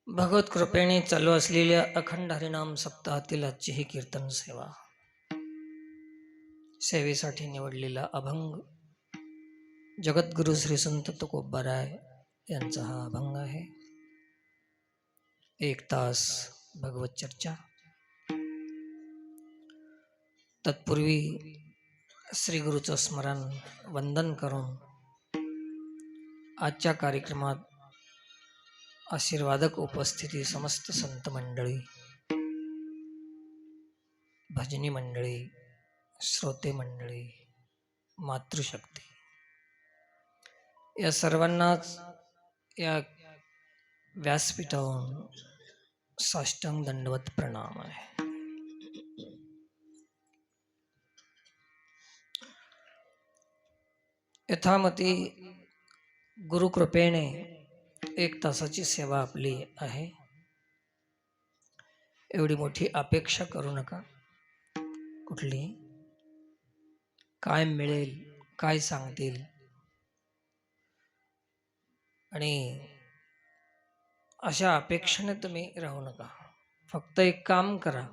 भगवत कृपेने चालू असलेल्या अखंड हरिनाम सप्ताहातील आजची ही कीर्तन सेवा, सेवेसाठी निवडलेला अभंग जगद्गुरु श्री संत तुकोबाराय यांचा हा अभंग आहे. 1 तास भगवत चर्चा. तत्पूर्वी श्री गुरुचं स्मरण वंदन करून आजच्या कार्यक्रमात आशीर्वादक उपस्थिती समस्त संत मंडळी, भजनी मंडळी, श्रोते मंडळी, मातृशक्ती या सर्वांनाच या व्यासपीठावरून साष्टांग दंडवत प्रणाम आहे. यथामती गुरुकृपेने 1 तासाची सेवा आपली आहे. एवढी मोठी अपेक्षा करू नका. कुठली काय मिळेल, काय सांगतील, आणि अशा अपेक्षेने तुम्ही राहू नका. फक्त एक काम करा,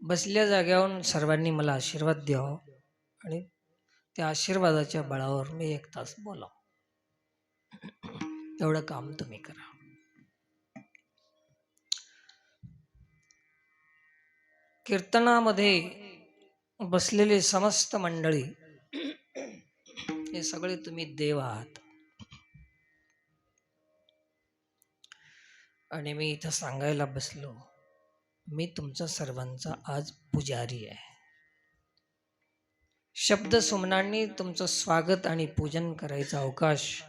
बसल्या जाग्यावरून सर्वांनी मला आशीर्वाद द्यावा आणि त्या आशीर्वादाच्या बळावर मी 1 तास बोलाव. एवढं काम तुम्ही करा. कीर्तनामध्ये बसलेले समस्त मंडळी हे सगळे तुम्ही देव आहात. आणि मी इथं सांगायला बसलो, मी तुमचा सर्वांचा आज पुजारी आहे. शब्द सुमनांनी तुमचं स्वागत आणि पूजन करायचा अवकाश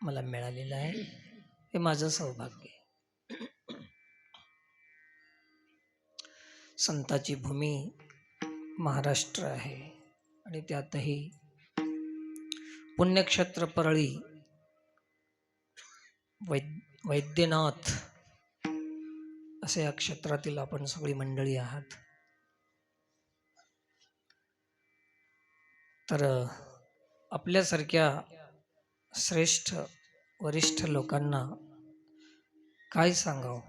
मला मिळालेला आहे. हे माझं सौभाग्य आहे. संताची भूमी महाराष्ट्र आहे आणि त्यातही पुण्यक्षेत्र परळी वैद्यनाथ असे या क्षेत्रातील आपण सगळी मंडळी आहात. तर आपल्यासारख्या श्रेष्ठ वरिष्ठ लोकांना काय सांगावं,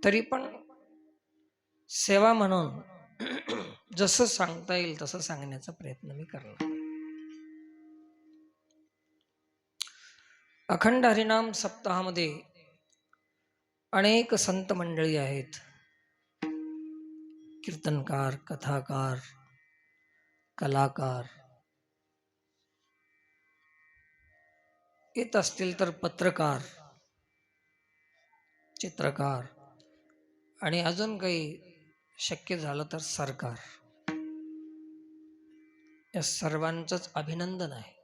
तरी पण सेवा म्हणून जसं सांगता येईल तसं सांगण्याचा प्रयत्न मी करणार. अखंड हरिनाम सप्ताहामध्ये अनेक संत मंडळी आहेत. कीर्तनकार, कथाकार, कलाकार, येत असतील तर पत्रकार, चित्रकार, आणि अजून काही शक्य झालं तर सरकार. या सर्वांचंच अभिनंदन आहे.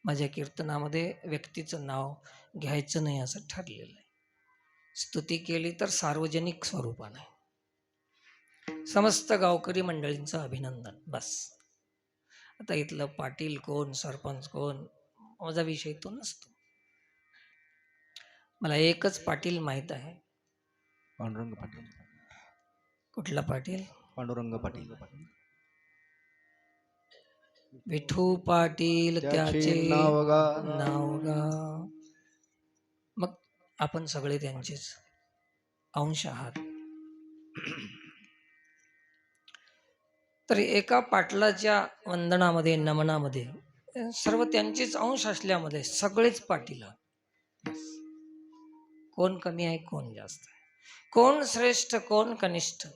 माझ्या कीर्तनामध्ये व्यक्तीचं नाव घ्यायचं नाही असं ठरलेलं आहे. स्तुती केली तर सार्वजनिक स्वरूपाने. समस्त गावकरी मंडळींचं अभिनंदन. बस. आता इथलं पाटील कोण, सरपंच कोण, माझा विषय तो नसतो. मला एकच पाटील माहित आहे. पांडुरंग पाटील. कुठला पाटील? पांडुरंग पाटील. विठू पाटील त्याचे नाव गा. मग आपण सगळे त्यांचेच अंश आहात. तरी एका पाटलाच्या वंदनामध्ये, नमनामध्ये सर्व त्यांचेच अंश असल्यामध्ये सगळेच पाटील आहात. कोण कमी आहे, कोण जास्त आहे, कोण श्रेष्ठ, कोण कनिष्ठ,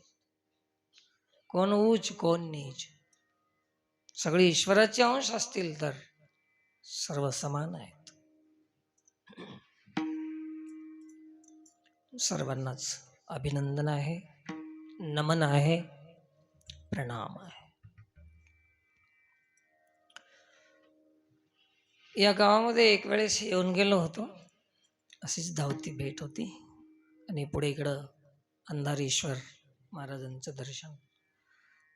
कोण उच्च, कोण नीच, सगळे ईश्वराचे अंश असतील तर सर्व समान आहेत. सर्वांनाच अभिनंदन आहे, नमन आहे, प्रणाम आहे. या गावामध्ये एक वेळेस येऊन गेलो होतो. अशीच धावती भेट होती आणि पुढे इकडं अंधारेश्वर महाराजांचं दर्शन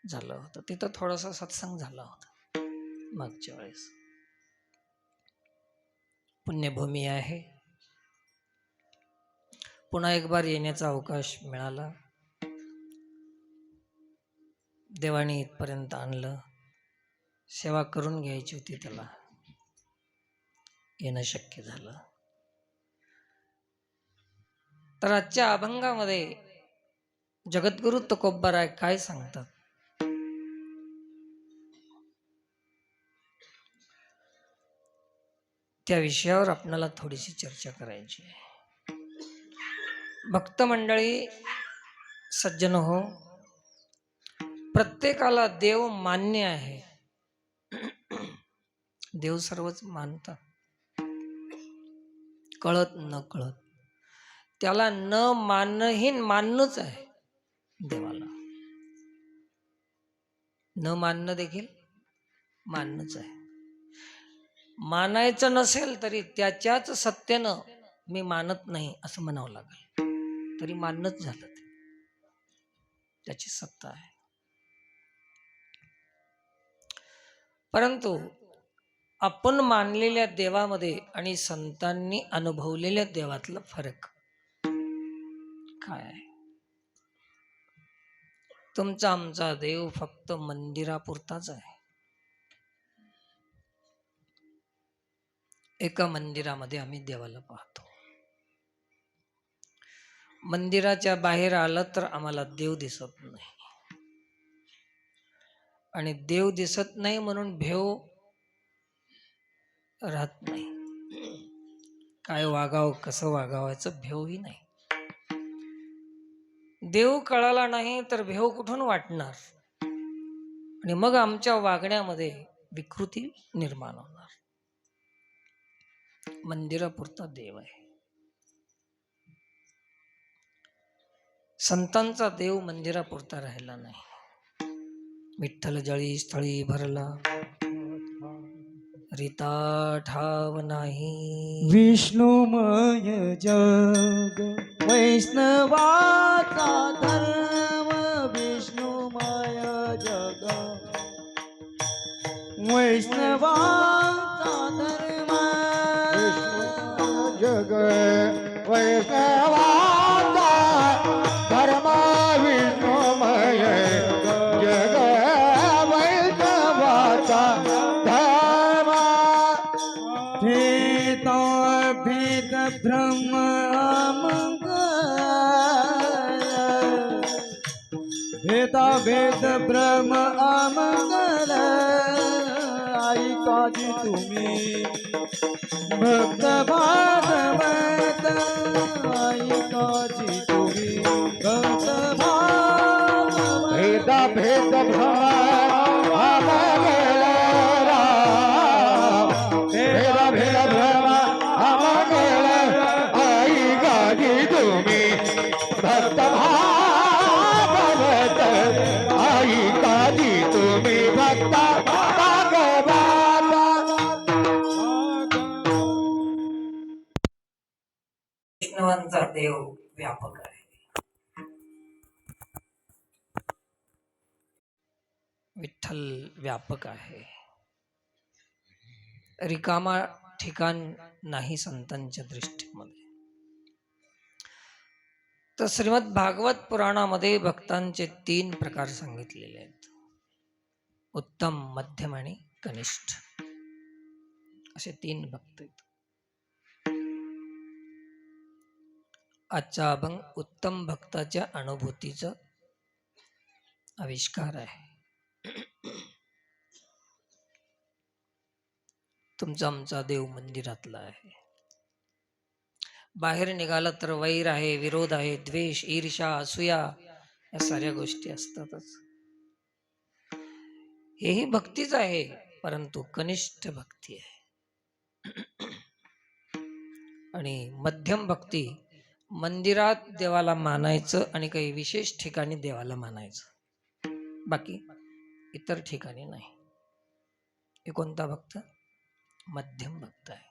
झालं होतं. तिथं थोडासा सत्संग झाला होता मागच्या वेळेस. पुण्यभूमी आहे. पुन्हा एक बार येण्याचा अवकाश मिळाला. देवाने इथपर्यंत आणलं. सेवा करून घ्यायची होती त्याला. येणं शक्य झालं. तर आजच्या अभंगामध्ये जगद्गुरु तुकोबाराय काय सांगतात? त्या विषयावर आपल्याला थोडीशी चर्चा करायची आहे. भक्त मंडळी, सज्जन हो, प्रत्येकाला देव मान्य आहे. देव सर्वच मानतात, कळत न कळत. त्याला न मानही मानणंच आहे. देवाला न मानणं देखील मानणंच आहे. मानायचं नसेल तरी त्याच्याच सत्तेनं मी मानत नाही असं म्हणावं लागेल, तरी मानणंच झालं. ते त्याची सत्ता आहे. परंतु आपण मानलेल्या देवामध्ये आणि संतांनी अनुभवलेल्या देवातला फरक काय आहे? तुमचा आमचा देव फक्त मंदिरापुरताच आहे. एका मंदिरामध्ये आम्ही देवाला पाहतो. मंदिराच्या बाहेर आलं तर आम्हाला देव दिसत नाही, आणि देव दिसत नाही म्हणून भेव राहत नाही. काय वागावं, कसं वागावायचं भेवही नाही. देव कळाला नाही तर भेव कुठून वाटणार? आणि मग आमच्या वागण्यामध्ये विकृती निर्माण होणार. मंदिरापुरता देव आहे. संतांचा देव मंदिरापुरता राहिला नाही. विठ्ठल जळी स्थळी भरला, रीता ठाव नाही. विष्णुमय जग वैष्णवाचा धर्म, विष्णुमय जग वैष्णवाचा धर्म, जग वैष्णवाचा धर्म, विष्णुमय जग वैष्णवाचा धर्म. भेदा भेद भ्रम अमंगल, भेदा भेद भ्रम अमंगल. आई काजी तुम्ही भक्त भागवत, आई काजी तुम्ही भक्त भागवत. भेद भेद भ्रम अमंगल राम, भेद भेद भ्रम अमंगल. आई गाजी तुम्ही भक्त भागवत, आई गाजी तुम्ही भक्त भागवत. वैष्णवांचा देव व्यापक आहे. विठ्ठल व्यापक आहे. रिकामा ठिकाण नाही संतांच्या दृष्टीमध्ये. तर श्रीमद भागवत पुराणामध्ये भक्तांचे 3 प्रकार सांगितलेले आहेत. उत्तम, मध्यम आणि कनिष्ठ असे 3 भक्त आहेत. आजचा अभंग उत्तम भक्ताच्या अनुभूतीचा आविष्कार आहे. तुमचा आमचा देव मंदिरातला आहे. बाहेर निघाला तर वैर आहे, विरोध आहे, द्वेष, ईर्ष्या, असूया या साऱ्या गोष्टी असतातच. हेही भक्तीच आहे, परंतु कनिष्ठ भक्ती आहे. आणि मध्यम भक्ती मंदिरात देवाला मानायचं आणि काही विशेष ठिकाणी देवाला मानायचं, बाकी इतर ठिकाणी नाही. हे कोणता भक्त? मध्यम भक्त आहे.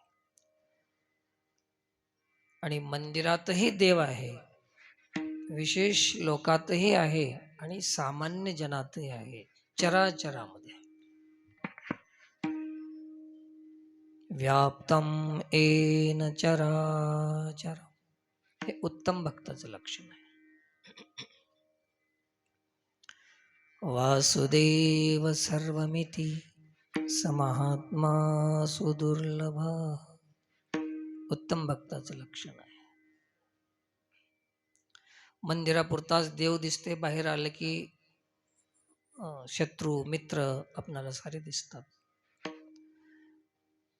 आणि मंदिरातही देव आहे, विशेष लोकातही आहे, आणि सामान्य जनातही आहे, चराचरामध्ये. व्याप्तम येन चराचर, हे उत्तम भक्ताचं लक्षण आहे. वासुदेव सर्वमिति समहात्मा सुदुर्लभ, उत्तम भक्ताचं लक्षण आहे. मंदिरापुरताच देव दिसते, बाहेर आलं की शत्रू मित्र आपणाला सारे दिसतात.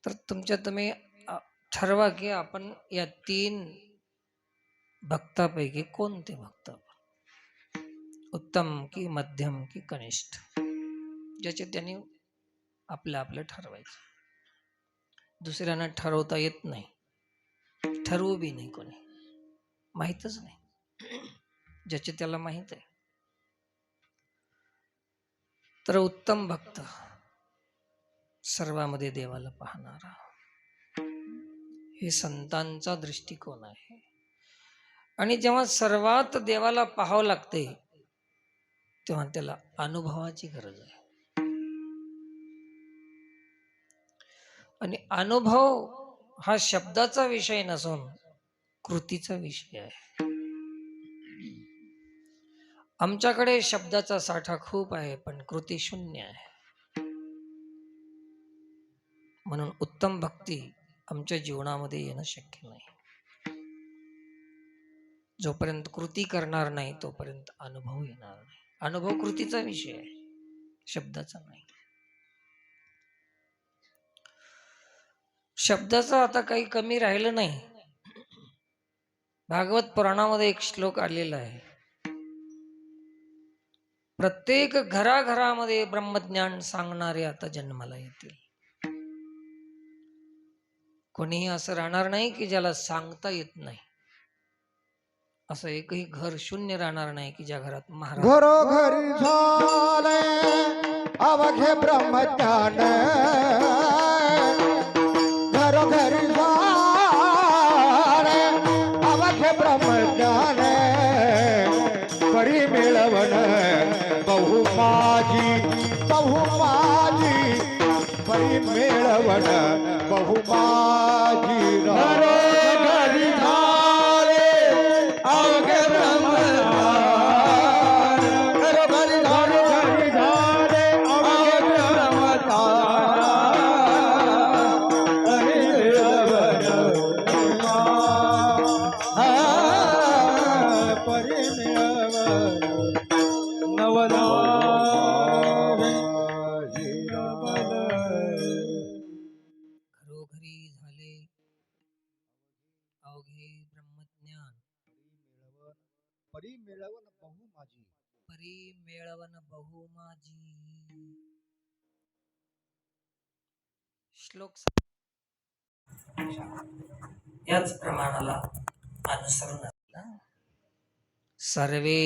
तर तुम्ही ठरवा की आपण या 3 भक्तापैकी कोणते भक्त, उत्तम की मध्यम की कनिष्ठ, ज्याचे त्यांनी आपलं ठरवायचं. दुसऱ्यांना ठरवता येत नाही, ठरवू बी नाही, कोणी माहीतच नाही, ज्याचे त्याला माहीत आहे. तर उत्तम भक्त सर्वांमध्ये देवाला पाहणारा, हे संतांचा दृष्टिकोन आहे. आणि जेव्हा सर्वात देवाला पाहावं लागते तेव्हा त्याला अनुभवाची गरज आहे. आणि अनुभव हा शब्दाचा विषय नसून कृतीचा विषय आहे. आमच्याकडे शब्दाचा साठा खूप आहे, पण कृती शून्य आहे. म्हणून उत्तम भक्ती आमच्या जीवनामध्ये येणं शक्य नाही. जोपर्यंत कृती करणार नाही तोपर्यंत अनुभव येणार नाही. अनुभव कृतीचा विषय आहे, शब्दाचा नाही. शब्दाचं आता काही कमी राहिलं नाही. भागवत पुराणामध्ये एक श्लोक आलेला आहे, प्रत्येक घराघरामध्ये ब्रह्मज्ञान सांगणारे आता जन्माला येतील. कोणीही असं राहणार नाही की ज्याला सांगता येत नाही. असं एकही घर शून्य राहणार नाही की ज्या घरात महाराज घरोघरी झाले अवघे ब्रह्मज्ञान, घरोघरी झाले अवघे ब्रह्मज्ञान, परी मिळवण बहुमाजी परी मिळवण बहुमाजी. घरोघरी झाले अवघे ब्रह्मज्ञान, घरोघरी झाले अवघे ब्रह्मज्ञान, परी मिळवण परी मिळवण नवला. घरोघरी झाले अवघे ब्रह्मज्ञान, परी मिळवण बहुमाजी. परी मिळवण बहुमाजी. श्लोक याच प्रमाणाला अनुसरून आहे. सर्वे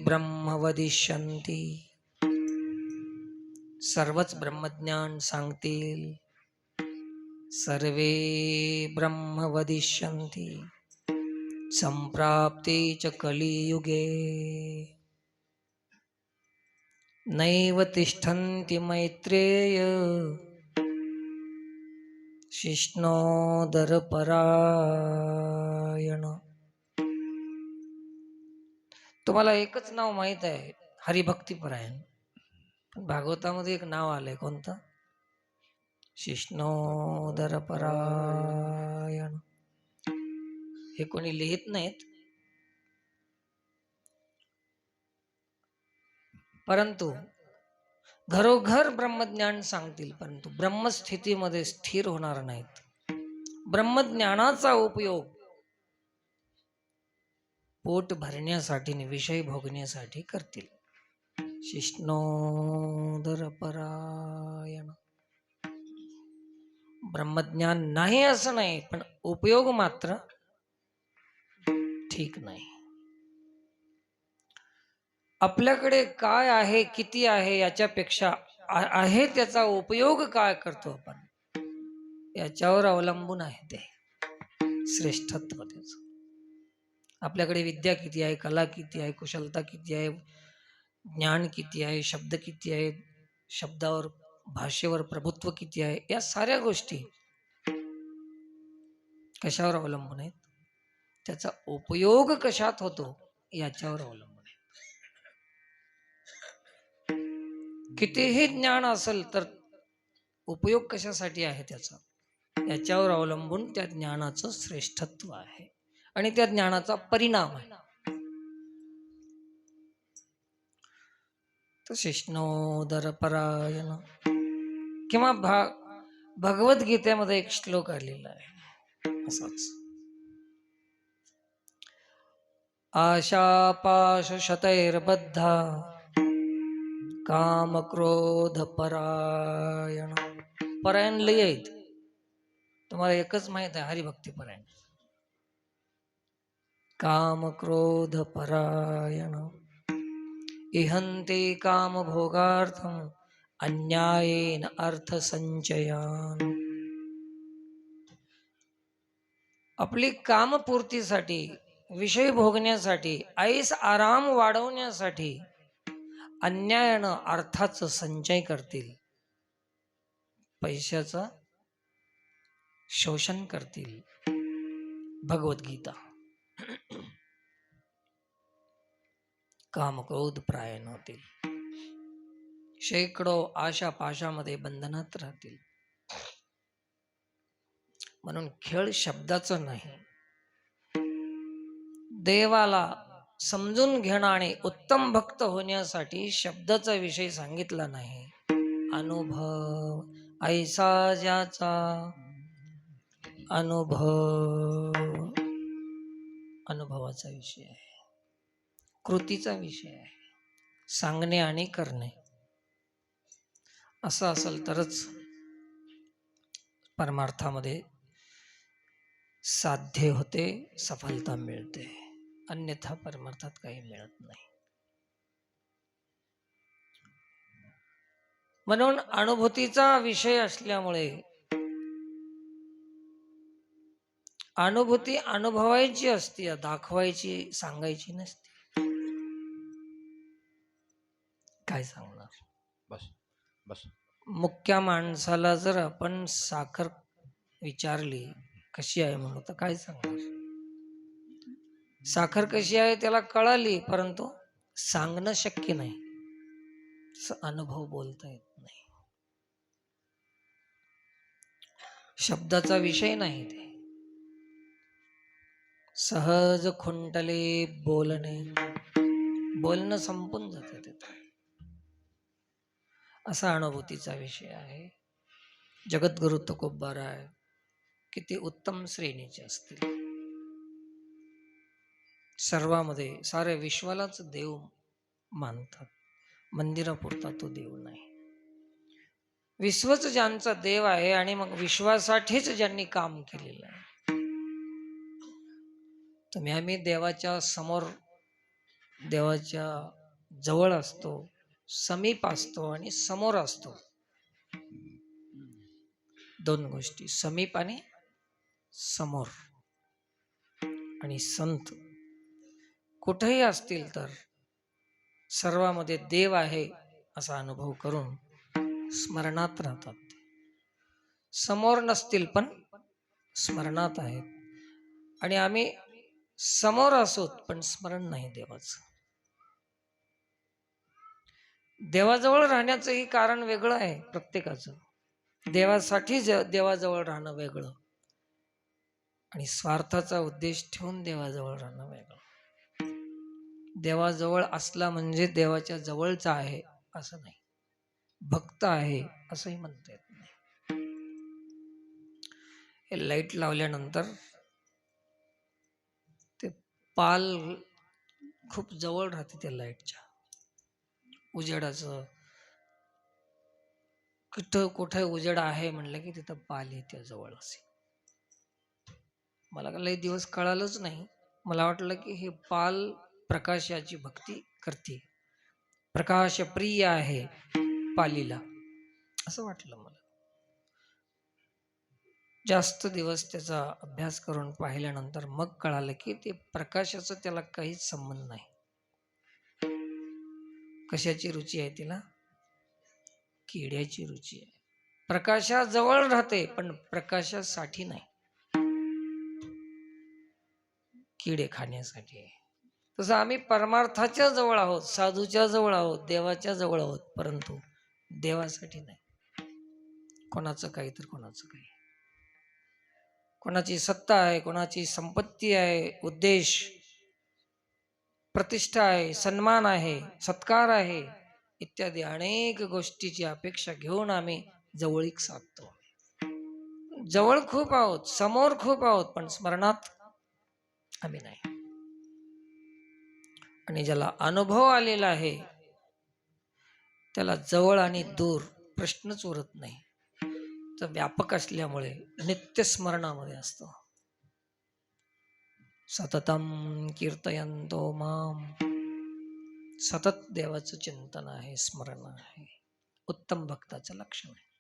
ब्रह्म वदिष्यन्ति, सर्वच ब्रह्मज्ञान सांगतील. सर्वे ब्रह्म वदिष्यन्ति संप्राप्ते च कलियुगे, नैव तिष्ठन्ति मैत्रेय शिष्णोदरपरायण. तुम्हाला एकच नाव माहित आहे, हरिभक्तीपरायण. पण भागवतामध्ये एक नाव आलंय, कोणतं? शिष्णोदरपरायण. हे कोणी लिहित नाहीत, परंतु घरोघर ब्रह्मज्ञान सांगतील, परंतु ब्रह्मस्थितीमध्ये स्थिर होणार नाहीत. ब्रह्मज्ञानाचा उपयोग पोट भरण्यासाठी आणि विषय भोगण्यासाठी करतील. शिष्णोदरपरायण. ब्रह्मज्ञान नाही असं नाही, पण उपयोग मात्र ठीक नाही. आपल्याकडे काय आहे, किती आहे याच्यापेक्षा आहे त्याचा उपयोग काय करतो आपण, याच्यावर अवलंबून आहे ते श्रेष्ठत्व त्याचं. आपल्याकडे विद्या किती आहे, कला किती आहे, कुशलता किती आहे, ज्ञान किती आहे, शब्द किती आहे, शब्दावर भाषेवर प्रभुत्व किती आहे, या साऱ्या गोष्टी कशावर अवलंबून आहेत, त्याचा उपयोग कशात होतो याच्यावर अवलंबून आहे. कितीही ज्ञान असेल तर उपयोग कशासाठी आहे त्याचा, याच्यावर अवलंबून त्या ज्ञानाचं श्रेष्ठत्व आहे आणि त्या ज्ञानाचा परिणाम आहे. तर शिष्णोदर परायण किंवा भगवद्गीतेमध्ये एक श्लोक आलेला आहे असाच, आशापाश शतैर्बद्धा काम क्रोध परायण. परायण लय आहेत, तुम्हाला एकच माहित आहे, हरिभक्ती परायण. काम क्रोध परायण इहन्ते काम भोगार्थम अन्यायेन अर्थ संचयान. आपली कामपूर्तीसाठी, विषय भोगण्यासाठी, ऐस आराम वाढवण्यासाठी अन्यायानं अर्थाचं संचय करतील, पैशाचं शोषण करतील. भगवद्गीता. कामक्रोध परायण होतील, शेकडो आशा पाशामध्ये बंधनात राहतील. म्हणून खेळ शब्दाचं नाही, देवाला समजून घेणं आणि उत्तम भक्त होण्यासाठी शब्दाचा विषय सांगितला नाही. अनुभव ऐसा ज्याचा अनुभव, अनुभवाचा विषय आहे, कृतीचा विषय आहे, सांगणे आणि करणे. असं असेल तरच परमार्थामध्ये साध्य होते, सफलता मिळते. अन्यथा परमार्थात काही मिळत नाही. म्हणून अनुभूतीचा विषय असल्यामुळे अनुभूती अनुभवायची असते, दाखवायची, सांगायची नसते. काय सांगणार? बस बस. मुख्या माणसाला जर आपण साखर विचारली कशी आहे म्हणून, तर काय सांगणार? साखर कशी आहे त्याला कळाली, परंतु सांगणं शक्य नाही. अनुभव बोलता येत नाही. शब्दाचा विषय नाही ते. सहज खुंटले बोलणे, बोलणं संपून जाते तिथे. असा अनुभूतीचा विषय आहे. जगद्गुरु तुकोबाराय किती उत्तम श्रेणीचे असतील. सर्वामध्ये साऱ्या विश्वालाच देव मानतात, मंदिरापुरता तो देव नाही. विश्वच ज्यांचा देव आहे आणि मग विश्वासाठीच ज्यांनी काम केलेलं आहे. तुम्ही आम्ही देवाच्या समोर, देवाच्या जवळ असतो, समीप असतो आणि समोर असतो. दोन गोष्टी, समीप आणि समोर. आणि संत कुठेही असतील तर सर्वांमध्ये देव आहे असा अनुभव करून स्मरणात राहतात. समोर नसतील पण स्मरणात आहेत. आणि आम्ही समोर असोत पण स्मरण नाही देवाचं. देवाजवळ राहण्याचंही कारण वेगळं आहे प्रत्येकाचं. देवासाठी देवाजवळ राहणं वेगळं आणि स्वार्थाचा उद्देश ठेवून देवाजवळ राहणं वेगळं. देवाजवळ असला म्हणजे देवाच्या जवळचा आहे असं नाही, भक्त आहे असंही म्हणता येत नाही. हे लाईट लावल्यानंतर ते पाल खूप जवळ राहते त्या लाईटच्या. उजेडाचं कुठे उजेड आहे म्हणलं की तिथं पाल येते जवळ. असे मला लई दिवस कळालंच नाही. मला वाटलं की हे पाल प्रकाशाची भक्ती करते, प्रकाश प्रिय आहे पालीला, असं वाटलं मला. जास्त दिवस त्याचा अभ्यास करून पाहिल्यानंतर मग कळालं की ते प्रकाशाचं त्याला काहीच संबंध नाही. कशाची रुची आहे तिला? किड्याची रुची आहे. प्रकाशाजवळ राहते पण प्रकाशासाठी नाही, किडे खाण्यासाठी. तसं आम्ही परमार्थाच्या जवळ आहोत, साधूच्या जवळ आहोत, देवाच्या जवळ आहोत, परंतु देवासाठी नाही. कोणाचं काही तर कोणाचं काही. कोणाची सत्ता आहे, कोणाची संपत्ती आहे, उद्देश, प्रतिष्ठा आहे, सन्मान आहे, सत्कार आहे, इत्यादी अनेक गोष्टीची अपेक्षा घेऊन आम्ही जवळीक साधतो. जवळ खूप आहोत, समोर खूप आहोत, पण स्मरणात आम्ही नाही. आणि ज्याला अनुभव आलेला आहे त्याला जवळ आणि दूर प्रश्नच उरत नाही. तर व्यापक असल्यामुळे नित्य स्मरणामध्ये असतो. सततम कीर्तयंतो माम, सतत देवाचं चिंतन आहे, स्मरण आहे. उत्तम भक्ताचं लक्षण आहे.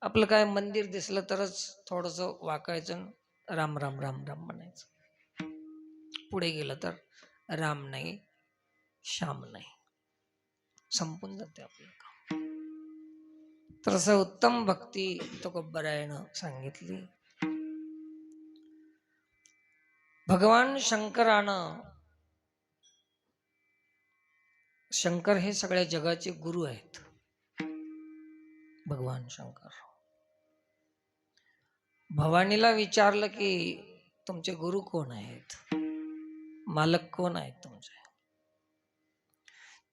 आपलं काय मंदिर दिसलं तरच थोडस वाकायचं, राम राम राम राम म्हणायचं. पुढे गेलं तर राम नाही, श्याम नाही, संपून जाते आपलं काम. तर असं उत्तम भक्ती तुकोबरायानं सांगितली. भगवान शंकरानं, शंकर हे सगळ्या जगाचे गुरु आहेत. भगवान शंकर भवानीला विचारलं की तुमचे गुरु कोण आहेत, मालक कोण आहेत तुमचे.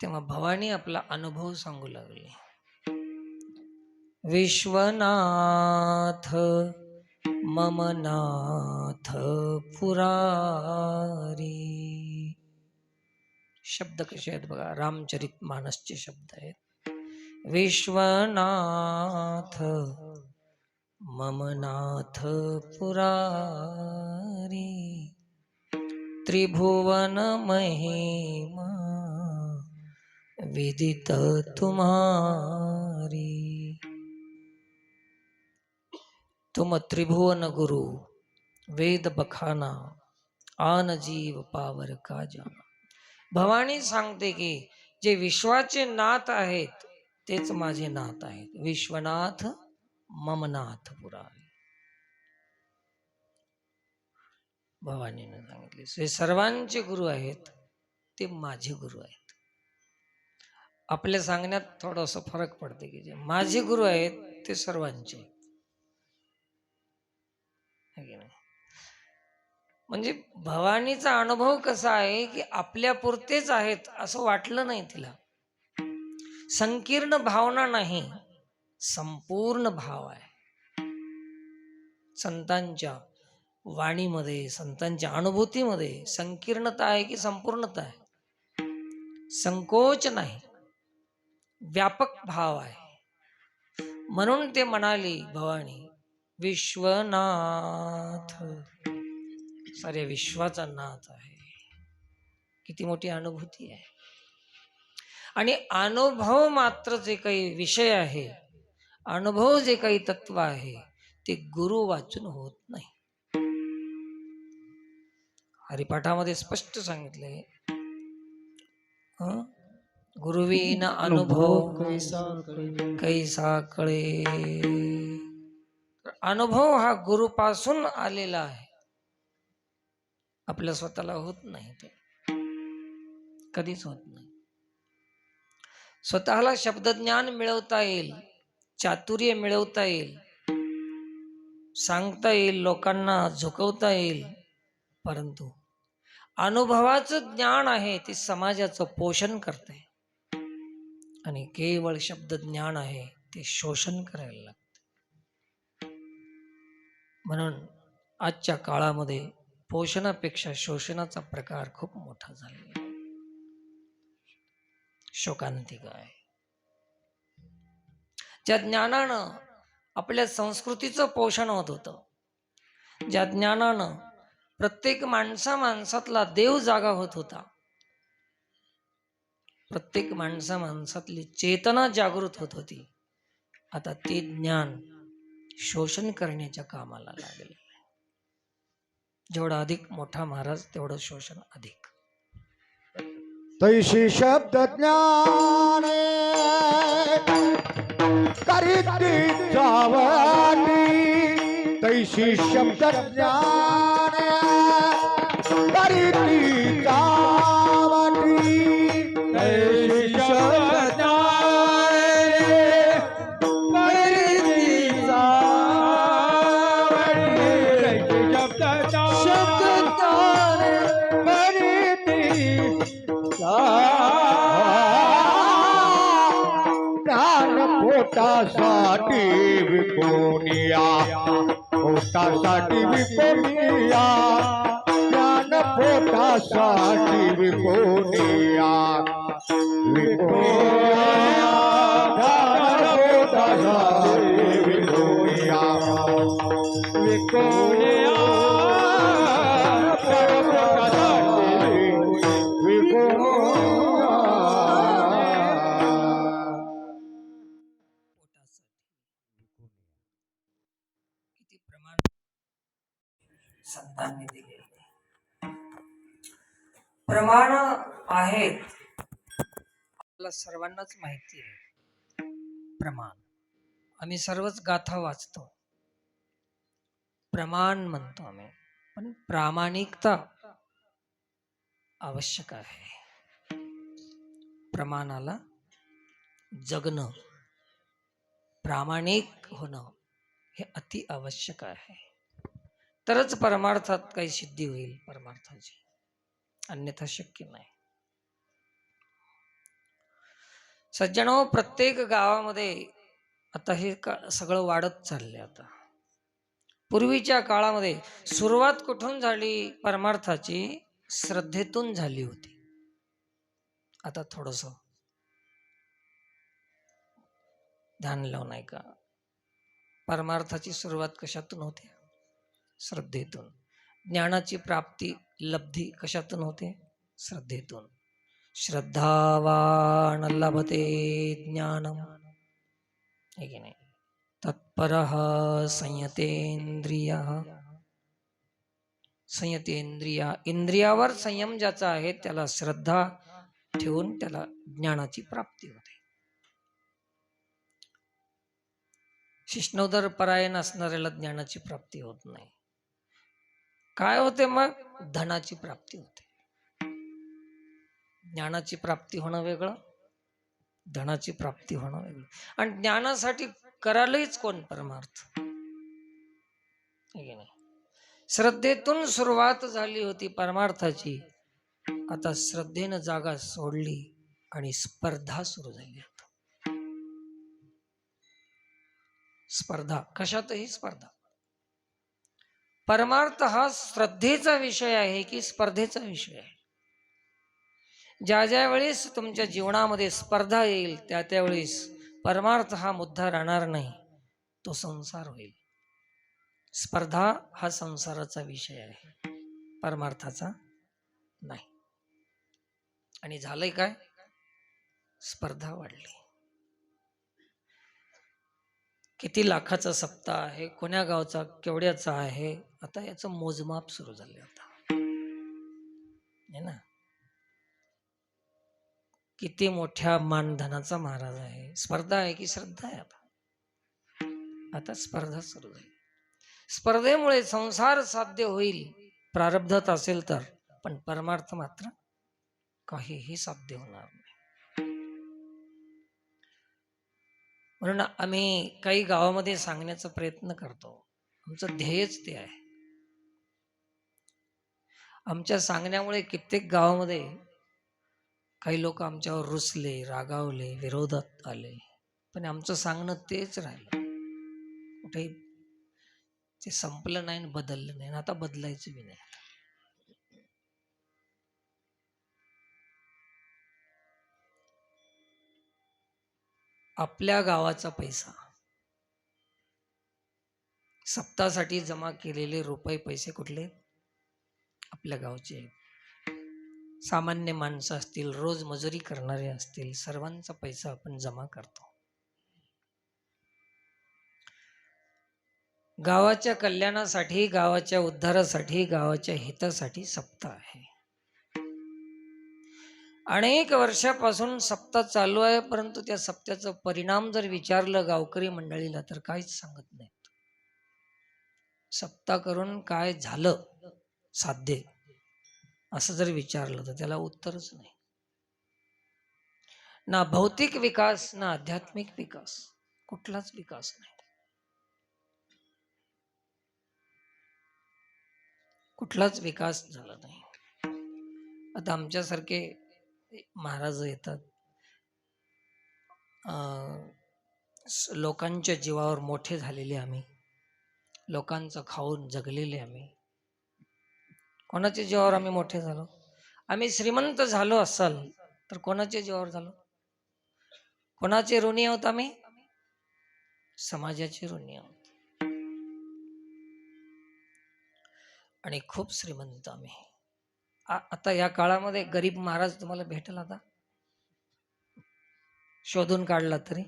तेव्हा भवानी आपला अनुभव सांगू लागली. विश्वनाथ मम नाथ पुरारी. शब्द कसे आहेत बघा, रामचरित मानसचे शब्द आहेत. विश्वनाथ मम नाथ पुरारी, त्रिभुवन महिमा विदित तुम्हारी. तुम त्रिभुवन गुरु वेद बखाना, आन जीव पावर का जाना. भवानी सांगते की जे विश्वाचे नाथ आहेत तेच माझे नाथ आहेत. विश्वनाथ मम नाथ पुरारी. भवानीने सांगितले जे सर्वांचे गुरु आहेत ते माझे गुरु आहेत. आपल्या सांगण्यात थोडस फरक पडते की जे माझे गुरु आहेत ते सर्वांचे आहेत. म्हणजे भवानीचा अनुभव कसा आहे की आपल्या पुरतेच आहेत असं वाटलं नाही तिला. संकीर्ण भावना नाही, संपूर्ण भाव आहे. संतांच्या वाणीमध्ये, संतांच्या अनुभूतीमध्ये संकीर्णता आहे की संपूर्णता आहे. संकोच नाही, व्यापक भाव आहे. म्हणून ते म्हणाली भवानी विश्वनाथ, साऱ्या विश्वाचा नाथ आहे. किती मोठी अनुभूती आहे. आणि अनुभव मात्र जे काही विषय आहे, अनुभव जे काही तत्व आहे ते गुरु वाचून होत नाही. हरिपाठामध्ये स्पष्ट सांगितले, गुरुविन अनुभव कैसा कळे. अनुभव हा गुरुपासून आलेला आहे, आपल्या स्वतःला होत नाही. ते कधीच होत नाही. स्वतःला शब्दज्ञान मिळवता येईल, चातुर्य मिळवता येईल, सांगता येईल, लोकांना झुकवता येईल, परंतु अनुभवाचं ज्ञान आहे ते समाजाचं पोषण करते. आणि केवळ शब्द ज्ञान आहे ते शोषण करायला लागते. म्हणून आजच्या काळामध्ये पोषणापेक्षा शोषणाचा प्रकार खूप मोठा झालेला. शोकांतिका आहे. ज्या ज्ञानानं आपल्या संस्कृतीचं पोषण होत होतं, ज्या ज्ञानानं प्रत्येक माणसातला देव जागा होत होता, प्रत्येक माणसातली चेतना जागृत होत होती, आता ते ज्ञान शोषण करण्याच्या कामाला लागले. जेवढा अधिक मोठा महाराज तेवढं शोषण अधिक. तैशी शब्द ज्ञान करीती जावाटी. तैशी शब्द ज्ञान करीती जावाटी. तैशी शब्द ज्ञान करीती जावाटी. पोटासाठी विकोनिया, पोटासाठी विकोनिया, ज्ञान पोटासाठी विकोनिया, विकोनिया, ज्ञान पोटासाठी विकोनिया, विकोनिया, पोटासाठी विकोनिया. किती प्रमाण संतांनी दिले. प्रमाण आहेत आपल्याला सर्वांनाच माहिती आहे. प्रमाण आम्ही सर्वच गाथा वाचतो, प्रमाण म्हणतो आम्ही, पण प्रामाणिकता आवश्यक आहे. प्रमाणाला जगणं, प्रामाणिक होणं हे अति आवश्यक आहे. तरच परमार्थात काही सिद्धी होईल परमार्थाची, अन्यथा शक्य नाही. सज्जनो, प्रत्येक गावामध्ये आता हे सगळं वाढत चाललंय. आता पूर्वीच्या काळामध्ये सुरुवात कुठून झाली परमार्थाची? श्रद्धेतून झाली होती. आता थोडस ध्यान लावून नाही का, परमार्थाची सुरुवात कशातून होते? श्रद्धेतून. ज्ञानाची प्राप्ती, लब्धी कशातून होते? श्रद्धेतून. श्रद्धावान लभते ज्ञानम, है की नाही? तत्परः संयतेंद्रियः. संयतेंद्रिया, इंद्रियावर संयम ज्याचा आहे त्याला श्रद्धा ठेवून त्याला ज्ञानाची प्राप्ती होते. शिष्णोदर परायण असणाऱ्याला ज्ञानाची प्राप्ती होत नाही. काय होते मग? धनाची प्राप्ती होते. ज्ञानाची प्राप्ती होणं वेगळं, धनाची प्राप्ती होणं वेगळं. आणि ज्ञानासाठी करायलाच कोण परमार्थ, नाही? श्रद्धेतून सुरुवात झाली होती परमार्थाची. आता श्रद्धेनं जागा सोडली आणि स्पर्धा सुरू झाली. आता स्पर्धा, कशातही स्पर्धा. परमार्थ हा श्रद्धेचा विषय आहे की स्पर्धेचा विषय आहे? ज्या ज्या वेळेस तुमच्या जीवनामध्ये स्पर्धा येईल त्या त्यावेळेस परमार्थ हा मुद्दा राहणार नाही, तो संसार होईल. स्पर्धा हा संसाराचा विषय आहे, परमार्थाचा नाही. आणि झालंय काय? स्पर्धा वाढली. किती लाखाचा सप्ताह आहे, कोण्या गावचा केवढ्याचा आहे, आता याचं मोजमाप सुरू झाले. आता है ना, किती मोठ्या मानधनाचा महाराज आहे. स्पर्धा आहे की श्रद्धा आहे? आता स्पर्धा सुरू झाली. स्पर्धेमुळे संसार साध्य होईल प्रारब्धात असेल तर, पण परमार्थ मात्र काहीही साध्य होणार नाही. म्हणून आम्ही काही गावामध्ये सांगण्याचा प्रयत्न करतो. आमचं ध्येयच ते आहे. आमच्या सांगण्यामुळे कित्येक गावामध्ये काही लोक आमच्यावर रुसले, रागावले, विरोधात आले, पण आमचं सांगणं तेच राहिलं. कुठेही ते संपलं नाही, बदललं नाही, आता बदलायचं बी नाही. आपल्या गावाचा पैसा, सप्ताहासाठी जमा केलेले रुपये पैसे कुठले? आपल्या गावचे आहेत. सामान्य माणसं असतील, रोज मजुरी करणारे असतील, सर्वांचा पैसा आपण जमा करतो. गावाच्या कल्याणासाठी, गावाच्या उद्धारासाठी, गावाच्या हितासाठी सप्ताह आहे. अनेक वर्षापासून सप्ताह चालू आहे, परंतु त्या सप्त्याचा परिणाम जर विचारलं गावकरी मंडळीला तर काहीच सांगत नाहीत. सप्ताह करून काय झालं साध्य असं जर विचारलं तर त्याला उत्तरच नाही. ना भौतिक विकास, ना आध्यात्मिक विकास, कुठलाच विकास नाही. कुठलाच विकास झाला नाही. आता आमच्यासारखे महाराज येतात, लोकांच्या जीवावर मोठे झालेले आम्ही, लोकांचं खाऊन जगलेले आम्ही. कोणाच्या जीवावर आम्ही मोठे झालो? आम्ही श्रीमंत झालो असाल तर कोणाच्या जीवावर झालो? कोणाचे ऋणी आहोत आम्ही? समाजाचे ऋणी आहोत. आणि खूप श्रीमंत आम्ही. आता या काळामध्ये गरीब महाराज तुम्हाला भेटेल आता? शोधून काढला तरी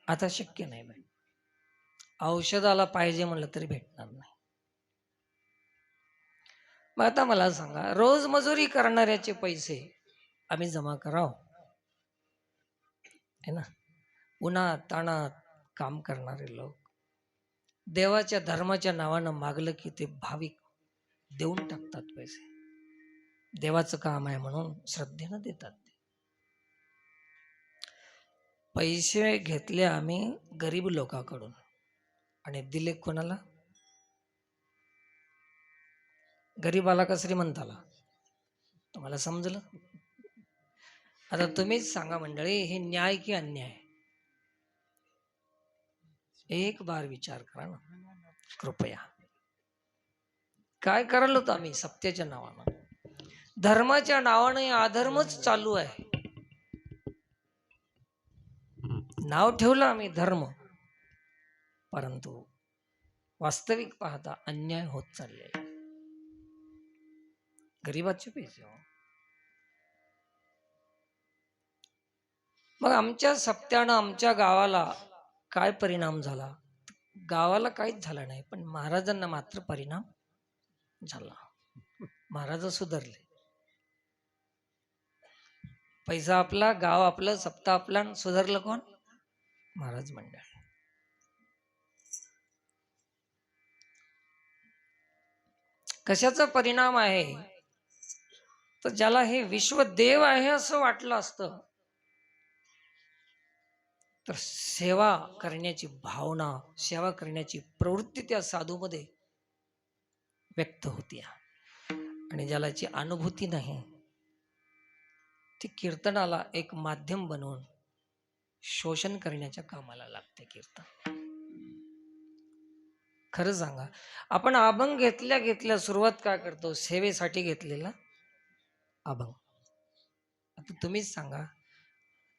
आता शक्य नाही बाई. औषधाला पाहिजे म्हणलं तरी भेटणार नाही. मग आता मला सांगा, रोज मजुरी करणाऱ्याचे पैसे आम्ही जमा कराव है ना? उन्हात ताणात काम करणारे लोक देवाच्या धर्माच्या नावानं मागलं की ते भाविक देऊन टाकतात पैसे. देवाचं काम आहे म्हणून श्रद्धेनं देतात. पैसे घेतले आम्ही गरीब लोकांकडून आणि दिले कोणाला? गरीबाला का श्रीमंताला? तुम्हाला समजलं? आता तुम्हीच सांगा मंडळी, हे न्याय की अन्याय? एक बार विचार करा ना कृपया. काय करायला होतं आम्ही सत्याच्या नावानं? धर्माच्या नावानं अधर्मच चालू आहे. नाव ठेवलं आम्ही धर्म, परंतु वास्तविक पाहता अन्याय होत चालले. गरीबाचे पैसे हो. मग आमच्या सप्त्यानं आमच्या गावाला काय परिणाम झाला? गावाला काहीच झाला नाही, पण महाराजांना मात्र परिणाम झाला. महाराज सुधारले. पैसा आपला, गाव आपलं, सप्ताह आपला, सुधारलं कोण? महाराज मंडळ. कशाचा परिणाम आहे? तर ज्याला हे विश्व देव आहे असं वाटलं असतं, तर सेवा करण्याची भावना, सेवा करण्याची प्रवृत्ती त्या साधूमध्ये व्यक्त होती. आणि ज्याला याची अनुभूती नाही, ती कीर्तनाला एक माध्यम बनवून शोषण करण्याच्या कामाला लागते कीर्तन. खरं सांगा, आपण अभंग घेतल्या घेतल्या सुरुवात काय करतो? सेवेसाठी घेतलेला अभंग. आता तुम्हीच सांगा,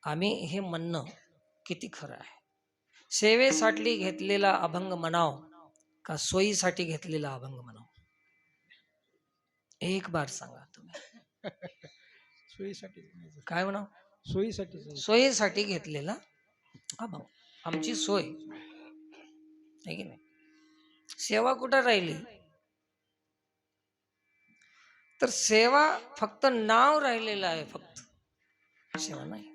आम्ही हे म्हणणं किती खरं आहे? सेवेसाठी घेतलेला अभंग म्हणाव का सोयीसाठी घेतलेला अभंग म्हणाव? एक बार सांगा तुम्ही. सोयीसाठी. काय म्हणाव? सोयीसाठी. सोयीसाठी घेतलेला अभंग. आमची सोय आहे की नाही? सेवा कुठं राहिली? तर सेवा फक्त नाव राहिलेलं आहे, फक्त सेवा नाही.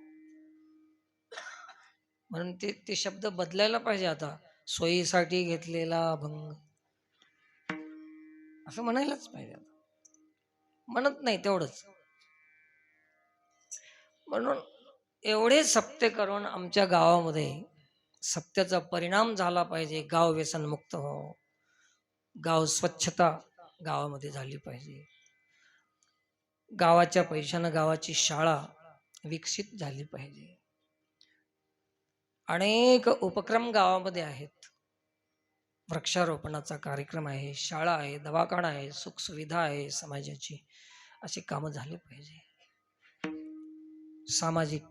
म्हणून ते शब्द बदलायला पाहिजे. आता सोयीसाठी घेतलेला अभंग असं म्हणायलाच पाहिजे. आता म्हणत नाही तेवढंच. म्हणून एवढे सप्ते करून आमच्या गावामध्ये सत्याचा परिणाम झाला पाहिजे. गाव व्यसनमुक्त हो, गाव स्वच्छता गावामध्ये झाली पाहिजे, गावाच्या पैशानं गावाची शाळा विकसित झाली पाहिजे. अनेक उपक्रम गावामध्ये आहेत. वृक्षारोपणाचा कार्यक्रम आहे, शाळा आहे, दवाखाना आहे, सुखसुविधा आहे समाजाची. अशी कामं झाली पाहिजे. सामाजिक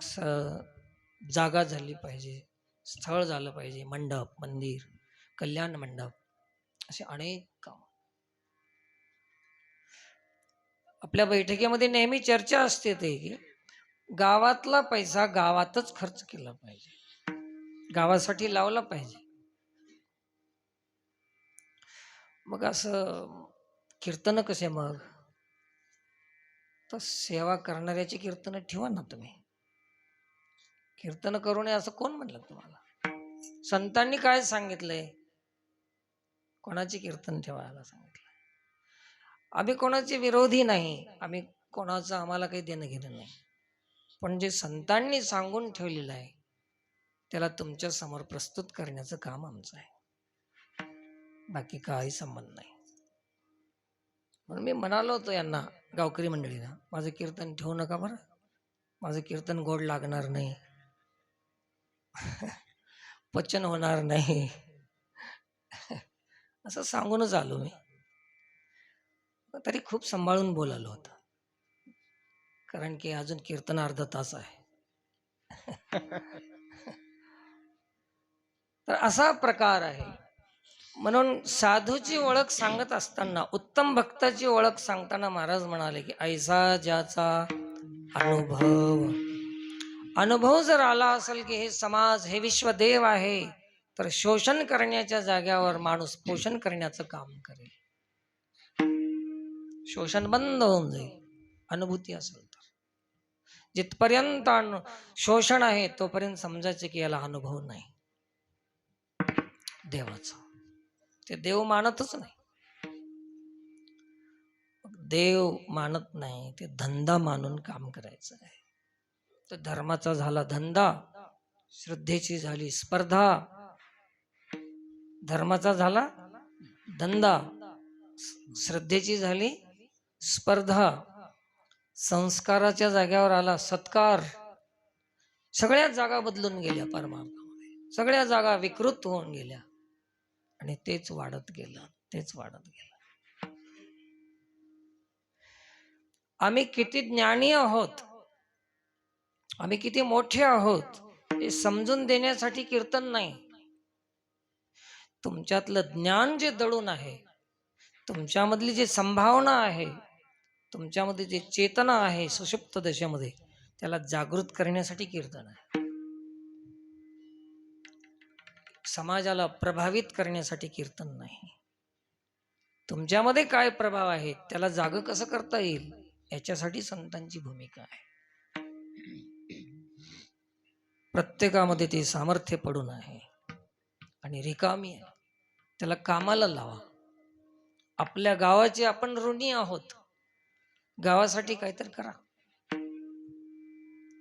जागा झाली पाहिजे, स्थळ झालं पाहिजे, मंडप, मंदिर, कल्याण मंडप, असे अनेक काम. आपल्या बैठकीमध्ये नेहमी चर्चा असते ते की गावातला पैसा गावातच खर्च केला पाहिजे, गावासाठी लावला पाहिजे. मग असं कीर्तन कसे? मग तर सेवा करणाऱ्याची कीर्तन ठेवा ना तुम्ही. कीर्तन करू नये असं कोण म्हणलं तुम्हाला? संतांनी काय सांगितलंय? कोणाची कीर्तन ठेवायला सांगितलं? आम्ही कोणाचे विरोधी नाही, आम्ही कोणाचं आम्हाला काही देणं घेणं नाही. पण जे संतांनी सांगून ठेवलेलं आहे त्याला तुमच्या समोर प्रस्तुत करण्याचं काम आमचं आहे, बाकी काही संबंध नाही. म्हणून मी म्हणालो होतो यांना, गावकरी मंडळींना, माझं कीर्तन ठेवू नका बरं, माझं कीर्तन गोड लागणार नाही. पचन होणार नाही असं सांगूनच आलो मी. तरी खूप सांभाळून बोलालो होतं, कारण की अजून कीर्तन अर्धा तास आहे. तर असा प्रकार आहे. म्हणून साधूची ओळख सांगत असताना, उत्तम भक्ताची ओळख सांगताना महाराज म्हणाले की ऐसा ज्याचा अनुभव जर आला असेल की हे समाज, हे विश्व देव आहे, तर शोषण करण्याच्या जाग्यावर माणूस पोषण करण्याचं काम करेल. शोषण बंद होऊन जाईल अनुभूती असेल तर. जिथपर्यंत शोषण आहे तोपर्यंत समजायचे की याला अनुभव नाही देवाचा. ते देव मानतच नाही. देव मानत नाही, ते धंदा मानून काम करायचं आहे. तर धर्माचा झाला धंदा, श्रद्धेची झाली स्पर्धा. धर्माचा झाला धंदा, श्रद्धेची झाली स्पर्धा, संस्काराच्या जाग्यावर आला सत्कार. सगळ्या जागा बदलून गेल्या परमार्थामध्ये, सगळ्या जागा विकृत होऊन गेल्या आणि तेच वाढत गेलं, तेच वाढत गेलं. आम्ही किती ज्ञानी आहोत, आम्ही किती मोठे आहोत हे समजून देण्यासाठी कीर्तन नाही. तुमच्यातलं ज्ञान जे दडून आहे, तुमच्यामधली जी संभावना आहे, तुमच्यामध्ये जे चेतना आहे सुषुप्त दशेमध्ये, त्याला जागृत करण्यासाठी कीर्तन आहे. समाजाला प्रभावित करण्यासाठी कीर्तन नाही. तुमच्यामध्ये काय प्रभाव आहे त्याला जाग कसं करता येईल याच्यासाठी संतांची भूमिका आहे. प्रत्येकामध्ये ते सामर्थ्य पडून आहे आणि रिकामी आहे, त्याला कामाला लावा. आपल्या गावाचे आपण ऋणी आहोत, गावासाठी काहीतरी करा.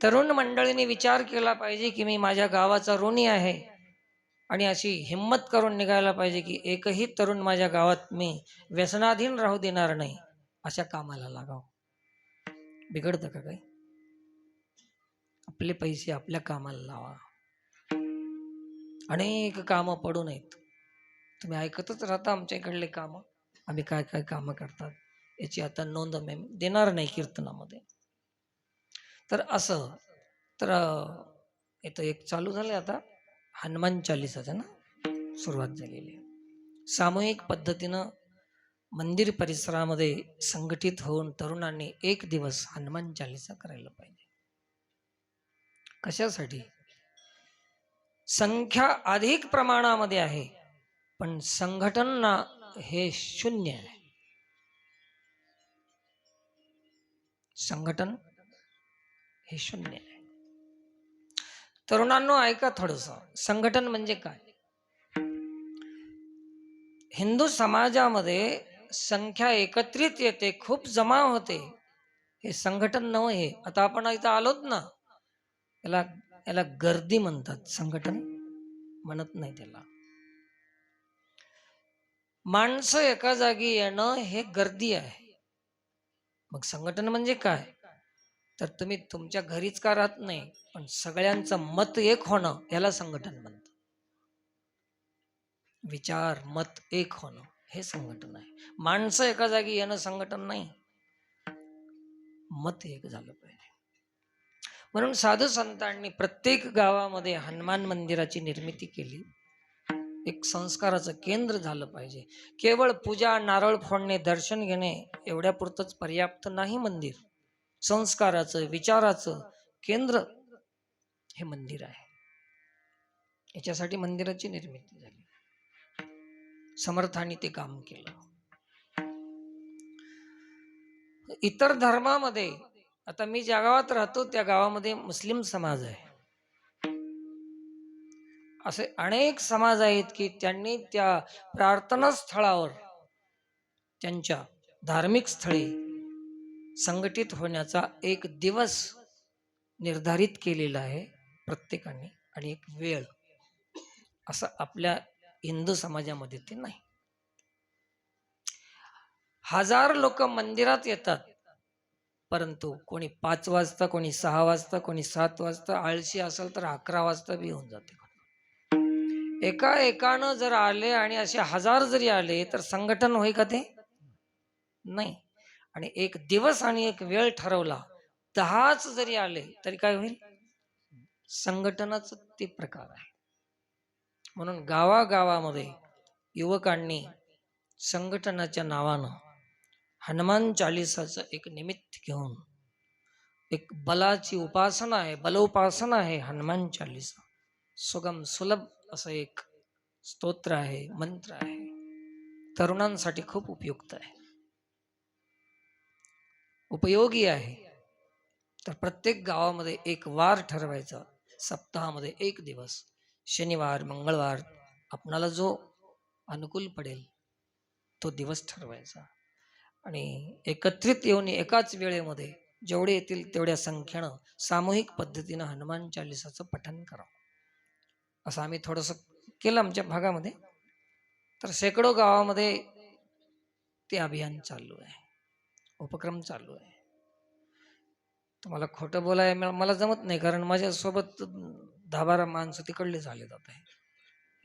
तरुण मंडळीने विचार केला पाहिजे की मी माझ्या गावाचा ऋणी आहे, आणि अशी हिम्मत करून निघायला पाहिजे की एकही तरुण माझ्या गावात मी व्यसनाधीन राहू देणार नाही. अशा कामाला लागाव. बिघडतं का काही? आपले पैसे आपल्या कामाला लावा. अनेक कामं पडून आहेत, तुम्ही ऐकतच राहता आमच्या इकडले कामं. आम्ही काय काय कामं करतात याची आता नोंद मी देणार नाही कीर्तनामध्ये. तर असं तर इथं एक चालू झालं आता हनुमान चालिसाचं ना सुरुवात झालेली आहे. सामूहिक पद्धतीनं मंदिर परिसरामध्ये संघटित होऊन तरुणांनी एक दिवस हनुमान चालिसा करायला पाहिजे. कशासाठी? संख्या अधिक प्रमाणामध्ये आहे, पण संघटन हे शून्य आहे. संघटन हे शून्य आहे. तरुणांनो ऐका थोडंसं, संघटन म्हणजे काय? हिंदू समाजामध्ये संख्या एकत्रित येते, खूप जमा होते, हे संघटन नव्हे. आता आपण इथं आलोत ना, याला गर्दी म्हणतात, संघटन म्हणत नाही त्याला. माणसं एका जागी येणं हे गर्दी आहे. मग संघटन म्हणजे काय? तर तुम्ही तुमच्या घरीच का राहत नाही, पण सगळ्यांचं मत एक होणं याला संघटन म्हणतात. विचार मत एक होणं हे संघटन आहे. माणसं एका जागी येणं संघटन नाही, मत एक झालं पाहिजे. म्हणून साधू संतांनी प्रत्येक गावामध्ये हनुमान मंदिराची निर्मिती केली. एक संस्काराचं केंद्र झालं पाहिजे. केवळ पूजा, नारळ फोडणे, दर्शन घेणे एवढ्या पुरतच पर्याप्त नाही. मंदिर संस्काराचं, विचाराचं केंद्र हे मंदिर आहे. याच्यासाठी मंदिराची निर्मिती झाली. समर्थांनी ते काम केलं. इतर धर्मामध्ये, आता मी ज्या गावात राहतो त्या गावामध्ये मुस्लिम समाज आहे. असे अनेक समाज आहेत की त्यांनी त्या प्रार्थना स्थळावर, त्यांच्या धार्मिक स्थळी संघटित होण्याचा एक दिवस निर्धारित केलेला आहे प्रत्येकाने, आणि एक वेळ. असं आपल्या हिंदू समाजामध्ये ते नाही. 1000 लोक मंदिरात येतात, परंतु कोणी 5 वाजता, कोणी 6 वाजता, कोणी 7 वाजता, आळशी असेल तर 11 वाजता बी होऊन जाते. एका एकानं जर आले आणि असे 1000 जरी आले तर संघटन होई का ते? नाही. आणि एक दिवस आणि एक वेळ ठरवला, 10च जरी आले तरी काय होईल? संघटनाच ते प्रकार आहे. म्हणून गावागावामध्ये युवकांनी संघटनाच्या नावानं हनुमान चालिसाचं एक निमित्त घेऊन, एक बलाची उपासना आहे, बलोपासना आहे हनुमान चालिसा. सुगम सुलभ असं एक स्तोत्र आहे, मंत्र आहे, तरुणांसाठी खूप उपयुक्त आहे, उपयोगी आहे. तर प्रत्येक गावामध्ये एक वार ठरवायचा, सप्ताहामध्ये एक दिवस, शनिवार मंगळवार आपणाला जो अनुकूल पडेल तो दिवस ठरवायचा आणि एकत्रित येऊन एकाच वेळेमध्ये जेवढे येतील तेवढ्या संख्येनं सामूहिक पद्धतीनं हनुमान चालिसाचं पठण करावं. असं आम्ही थोडंसं केलं आमच्या भागामध्ये. तर शेकडो गावामध्ये ते अभियान चालू आहे, उपक्रम चालू आहे. तुम्हाला खोटं बोलाय मला जमत नाही, कारण माझ्यासोबत 10-12 माणसं तिकडले झाले जात आहे.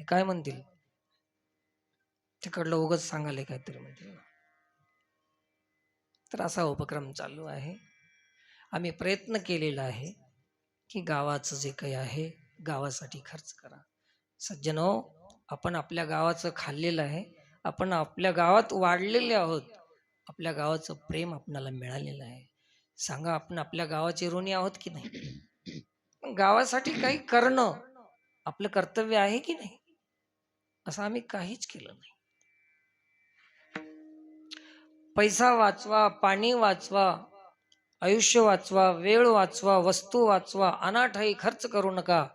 हे काय म्हणतील, तिकडलं उगाच सांगायला काहीतरी म्हणतील ना. तर असा उपक्रम चालू आहे. आम्ही प्रयत्न केलेला आहे की गावाचं जे काही आहे गावासाठी खर्च करा. सज्जनो, आपण आपल्या गावाचं खाल्लेलं आहे, आपण आपल्या गावात वाढलेले आहोत, आपल्या गावाचं प्रेम आपल्याला मिळालेलं आहे. सांगा, आपण आपल्या गावाचे ऋणी आहोत की नाही? गावासाठी काही करणं आपलं कर्तव्य आहे की नाही? असं आम्ही काहीच केलं नाही. पैसा वाचवा, पाणी वाचवा, आयुष्य वाचवा, वेळ वाचवा, वस्तू वाचवा, अनाठाई खर्च करू नका,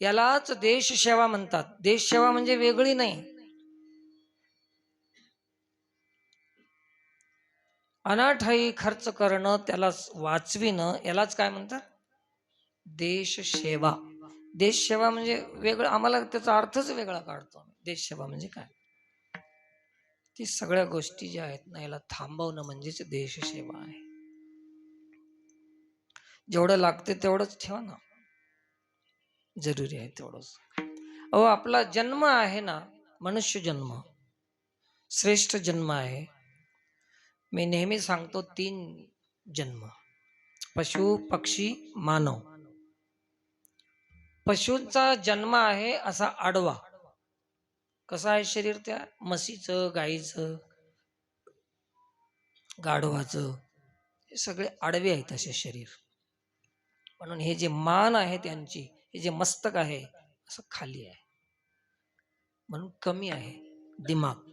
यालाच देशसेवा म्हणतात. देशसेवा म्हणजे वेगळी नाही. अनाठाई खर्च करणं, त्याला वाचविणं, यालाच काय म्हणतात? देशसेवा. देशसेवा म्हणजे वेगळं, आम्हाला त्याचा अर्थच वेगळा काढतो. देशसेवा म्हणजे काय? ती सगळ्या गोष्टी ज्या आहेत ना, याला थांबवणं म्हणजेच देशसेवा आहे. जेवढं लागते तेवढंच ठेवा ना, जरुरी आहे तेवढंच. अहो, आपला जन्म आहे ना, मनुष्य जन्म श्रेष्ठ जन्म आहे. मी नेहमी सांगतो 3 जन्म: पशु, पक्षी, मानव. पशूंचा जन्म आहे असा आडवा. कसं आहे शरीर? त्या म्हशीचं, गाईचं, गाढवाचं, हे सगळे आडवे आहेत असे शरीर. म्हणून हे जे मान आहे त्यांची, हे जे मस्तक आहे असं खाली आहे, म्हणून कमी आहे दिमाग.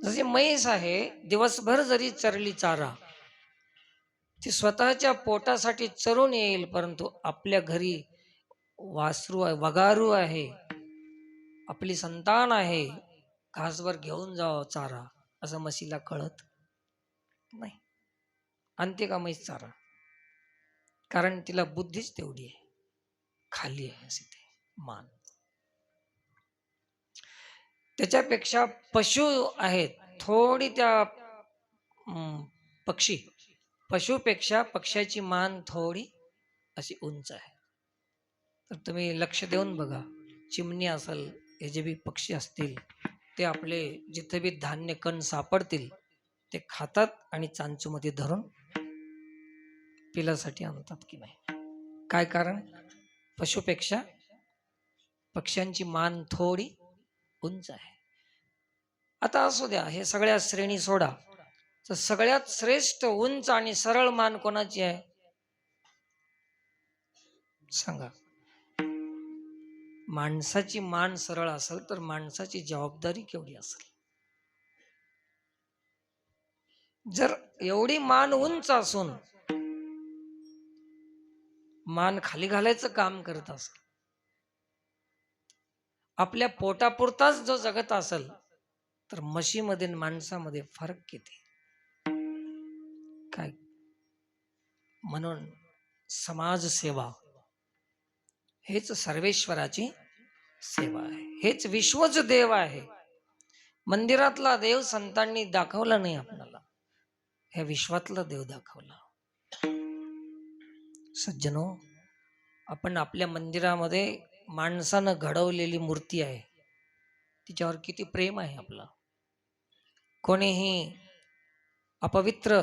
जसे म्हैस आहे, दिवसभर जरी चरली चारा, ती स्वतःच्या पोटासाठी चरून येईल, परंतु आपल्या घरी वासरू आहे, वगारू आहे, आपली संतान आहे, घासभर घेऊन जावं चारा, असं म्हशीला कळत नाही. आणते का म्हैस चारा? कारण तिला बुद्धीच तेवढी आहे, खाली आहे असे ते मान. त्याच्यापेक्षा पशु आहेत थोडी, त्या पक्षी, पशुपेक्षा पक्ष्याची मान थोडी अशी उंच आहे. तर तुम्ही लक्ष देऊन बघा, चिमणी असेल, हे जे बी पक्षी असतील, ते आपले जिथे बी धान्य कण सापडतील ते खातात आणि चांचूमध्ये धरून पिलासाठी आणतात की नाही? काय कारण? पशुपेक्षा पक्ष्यांची मान थोडी उंच आहे. आता असू द्या, हे सगळ्या श्रेणी सोडा, तर सगळ्यात श्रेष्ठ उंच आणि सरळ मान कोणाची आहे सांगा? माणसाची मान सरळ असेल तर माणसाची जबाबदारी केवढी असेल? जर एवढी मान उंच असून मान खाली घालायचं काम करत असेल, आपल्या पोटापुरताच जो जगत असेल, तर म्हशीमध्ये आणि माणसामध्ये फरक किती काय? म्हणून समाजसेवा हेच सर्वेश्वराची सेवा आहे, हेच विश्वच देव आहे. मंदिरातला देव संतांनी दाखवला नाही आपल्याला, हे विश्वातला देव दाखवला. सज्जनो, आपण आपल्या मंदिरामध्ये माणसानं घडवलेली मूर्ती आहे तिच्यावर किती प्रेम आहे आपलं. कोणीही अपवित्र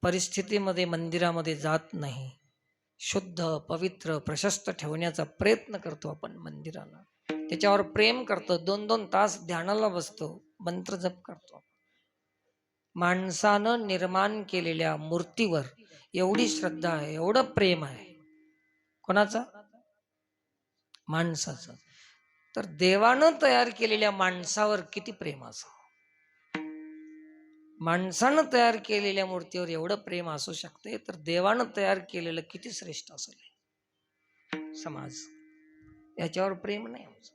परिस्थितीमध्ये मंदिरामध्ये जात नाही. शुद्ध पवित्र प्रशस्त ठेवण्याचा प्रयत्न करतो आपण मंदिराला. त्याच्यावर प्रेम करतो. 2-2 तास ध्यानाला बसतो, मंत्र जप करतो. माणसानं निर्माण केलेल्या मूर्तीवर एवढी श्रद्धा आहे, एवढं प्रेम आहे. कोणाचं? माणसाचं. तर देवानं तयार केलेल्या माणसावर किती प्रेम असावं. माणसानं तयार केलेल्या मूर्तीवर एवढं प्रेम असू शकते, तर देवानं तयार केलेलं किती श्रेष्ठ असेल समाज. याच्यावर प्रेम नाही आमचं.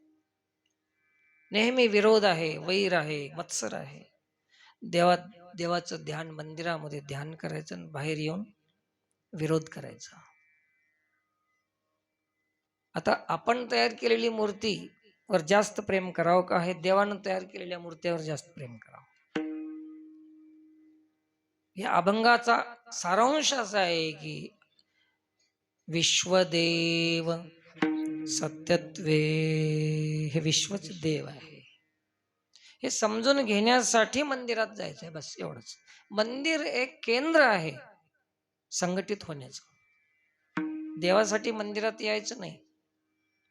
नेहमी विरोध आहे, वैर आहे, मत्सर आहे. देवाचं ध्यान मंदिरामध्ये ध्यान करायचं आणि बाहेर येऊन विरोध करायचा. आता आपण तयार केलेली मूर्तीवर जास्त प्रेम करावं का हे देवानं तयार केलेल्या मूर्तीवर जास्त प्रेम करावं? या अभंगाचा सारांश असा आहे की विश्वदेव सत्यत्वे, हे विश्वच देव आहे हे समजून घेण्यासाठी मंदिरात जायचंय, बस एवढंच. मंदिर एक केंद्र आहे संघटित होण्याचं. देवासाठी मंदिरात यायचं नाही,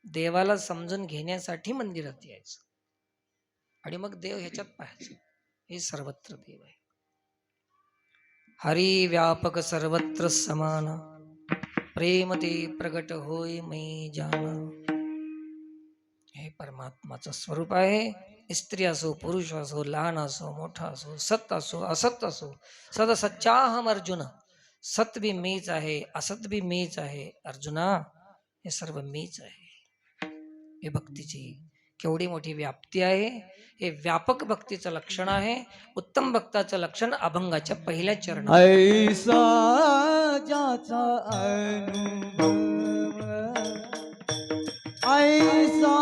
देवाला समजून घेण्यासाठी मंदिरात यायचं आणि मग देव ह्याच्यात पाहायचं. हे सर्वत्र देव आहे. हरी व्यापक सर्वत्र समान, प्रेम ते प्रगट होय मै जाना. हे परमात्माचं स्वरूप आहे. स्त्री असो, पुरुष असो, लहान असो, मोठा असो, सत असो, असत असो, सद सच्चाहम अर्जुन. सत भी मीच आहे, असत भी मीच आहे अर्जुना, हे सर्व मीच आहे. हे भक्तीची केवढी मोठी व्याप्ती आहे. हे व्यापक भक्तीचं लक्षण आहे. उत्तम भक्ताचं लक्षण अभंगाच्या पहिल्या चरणात. ऐसा ज्याचा अनुभव, ऐसा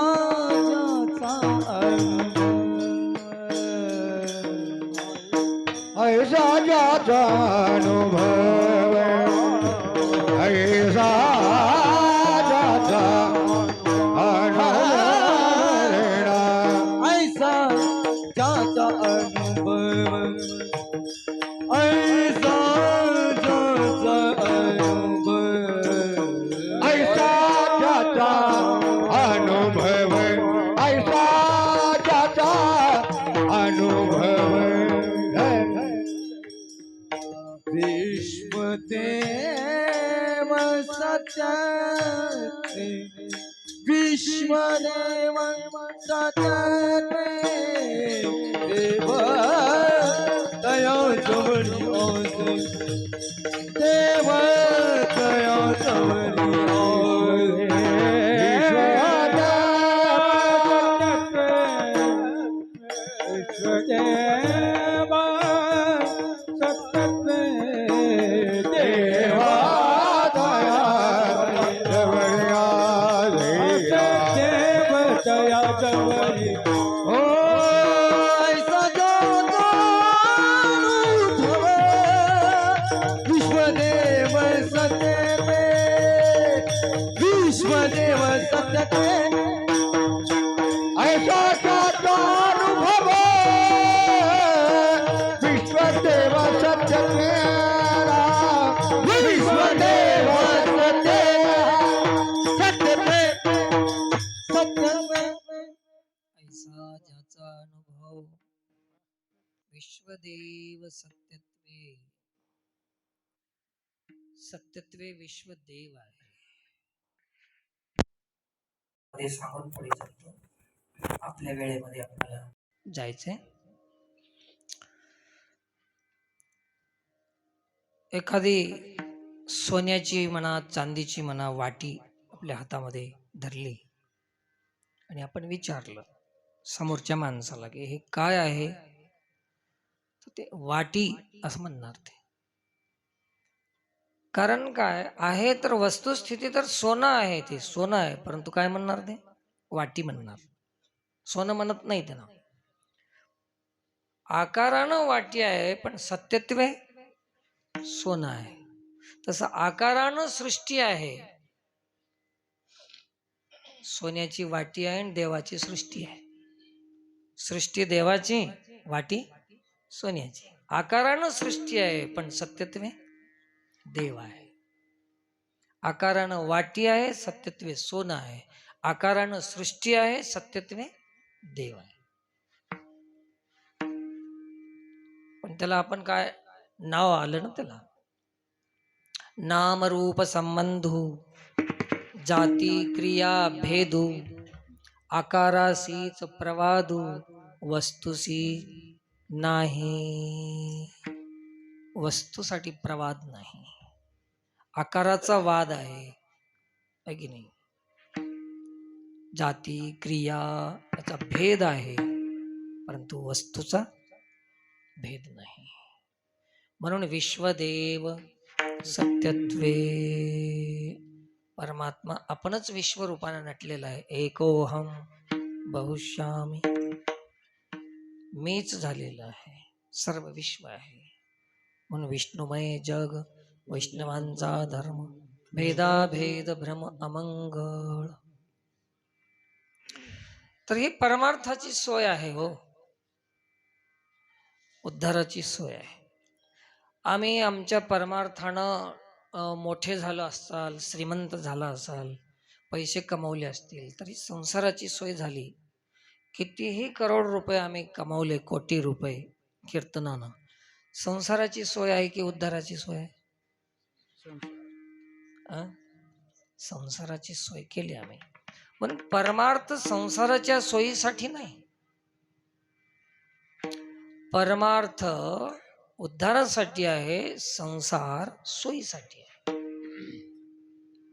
ज्याचा अनुभव, ऐसा ज्याचा अनुभव, ऐसा ज्याचा ऐसा ज्याचा अनुभव, ऐसा ज्याचा अनुभव, ऐसा ज्याचा अनुभव, ऐसा ज्याचा अनुभव. विश्वदेव सत्य, विश्वदेव सत्य, देव दया जवळी आसे, देव दया जवळी विश्वदेव सत्य, विश्वदेव सत्य, ऐसा ज्याचा अनुभव, विश्वदेव सत्य तेरा, विश्वदेव सत्य सत्य, ऐसा ज्याचा अनुभव, विश्वदेव सत्यत्वे. सत्यत्वे विश्वदेव आहे. सांगून पुढे जातो. आपल्या वेळेमध्ये आपल्याला जायचंय. एखादी सोन्याची म्हणा, चांदीची म्हणा वाटी आपल्या हातामध्ये धरली आणि आपण विचारलं समोरच्या माणसाला की हे काय आहे, तर ते वाटी असं म्हणणार ते. कारण काय आहे, तर वस्तुस्थिती तर सोनं आहे, ते सोनं आहे, परंतु काय म्हणणार ते? वाटी म्हणणार. सोनं म्हणत नाही त्यांना. आकारानं वाटी आहे, पण सत्यत्वे सोनं आहे. तसं आकारानं सृष्टी आहे, सोन्याची वाटी आहे आणि देवाची सृष्टी आहे. सृष्टी देवाची, वाटी सोन्याची. आकारानं सृष्टी आहे पण सत्यत्वे देव आहे. आकारानं वाटी आहे, सत्यत्वे सोनं आहे. आकारानं सृष्टी आहे, सत्यत्वे देव आहे. पण त्याला आपण काय नाव आलं ना त्याला, नाम रूप संबंधू जाती क्रिया भेदू आकारासीच प्रवादू वस्तुसी नाही. वस्तूसाठी प्रवाद नाही, आकाराचा वाद आहे की नाही. जाती क्रिया याचा भेद आहे परंतु वस्तूचा भेद नाही. म्हणून विश्वदेव सत्यत्वे, परमात्मा आपणच विश्वरूपाने नटलेला आहे. एकोहम बहुश्यामी, मीच झालेला आहे, सर्व विश्व आहे. म्हणून विष्णुमय जग, वैष्णवांचा धर्म, भेदाभेद भ्रम अमंगळ. तर ही परमार्थाची सोय आहे हो, उद्धाराची सोय आहे. आम्ही आमच्या परमार्थानं मोठे झालो असाल, श्रीमंत झाला असाल, पैसे कमवले असतील, तरी संसाराची सोय झाली. कितीही करोड रुपये आम्ही कमावले, कोटी रुपये कीर्तनानं, संसाराची सोय आहे की उद्धाराची सोय आहे? संसाराची सोय केली आम्ही. पण परमार्थ संसाराच्या सोयीसाठी नाही, परमार्थ उद्धारासाठी आहे, संसार सोयीसाठी आहे.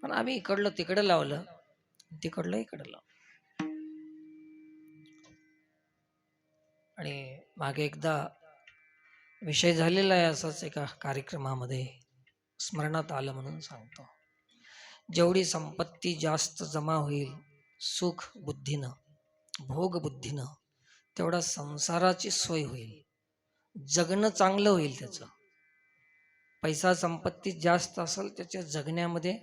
पण आम्ही इकडलं तिकडे लावलं, तिकडलं इकडे लावलं. आणि मागे एकदा विषय झालेला आहे असाच एका कार्यक्रमामध्ये, स्मरणात आलं म्हणून सांगतो. जेवढी संपत्ती जास्त जमा होईल सुख बुद्धीनं, भोग बुद्धीनं, तेवढा संसाराची सोय होईल, जगणं चांगलं होईल. त्याचं पैसा संपत्ती जास्त असेल, त्याच्या जगण्यामध्ये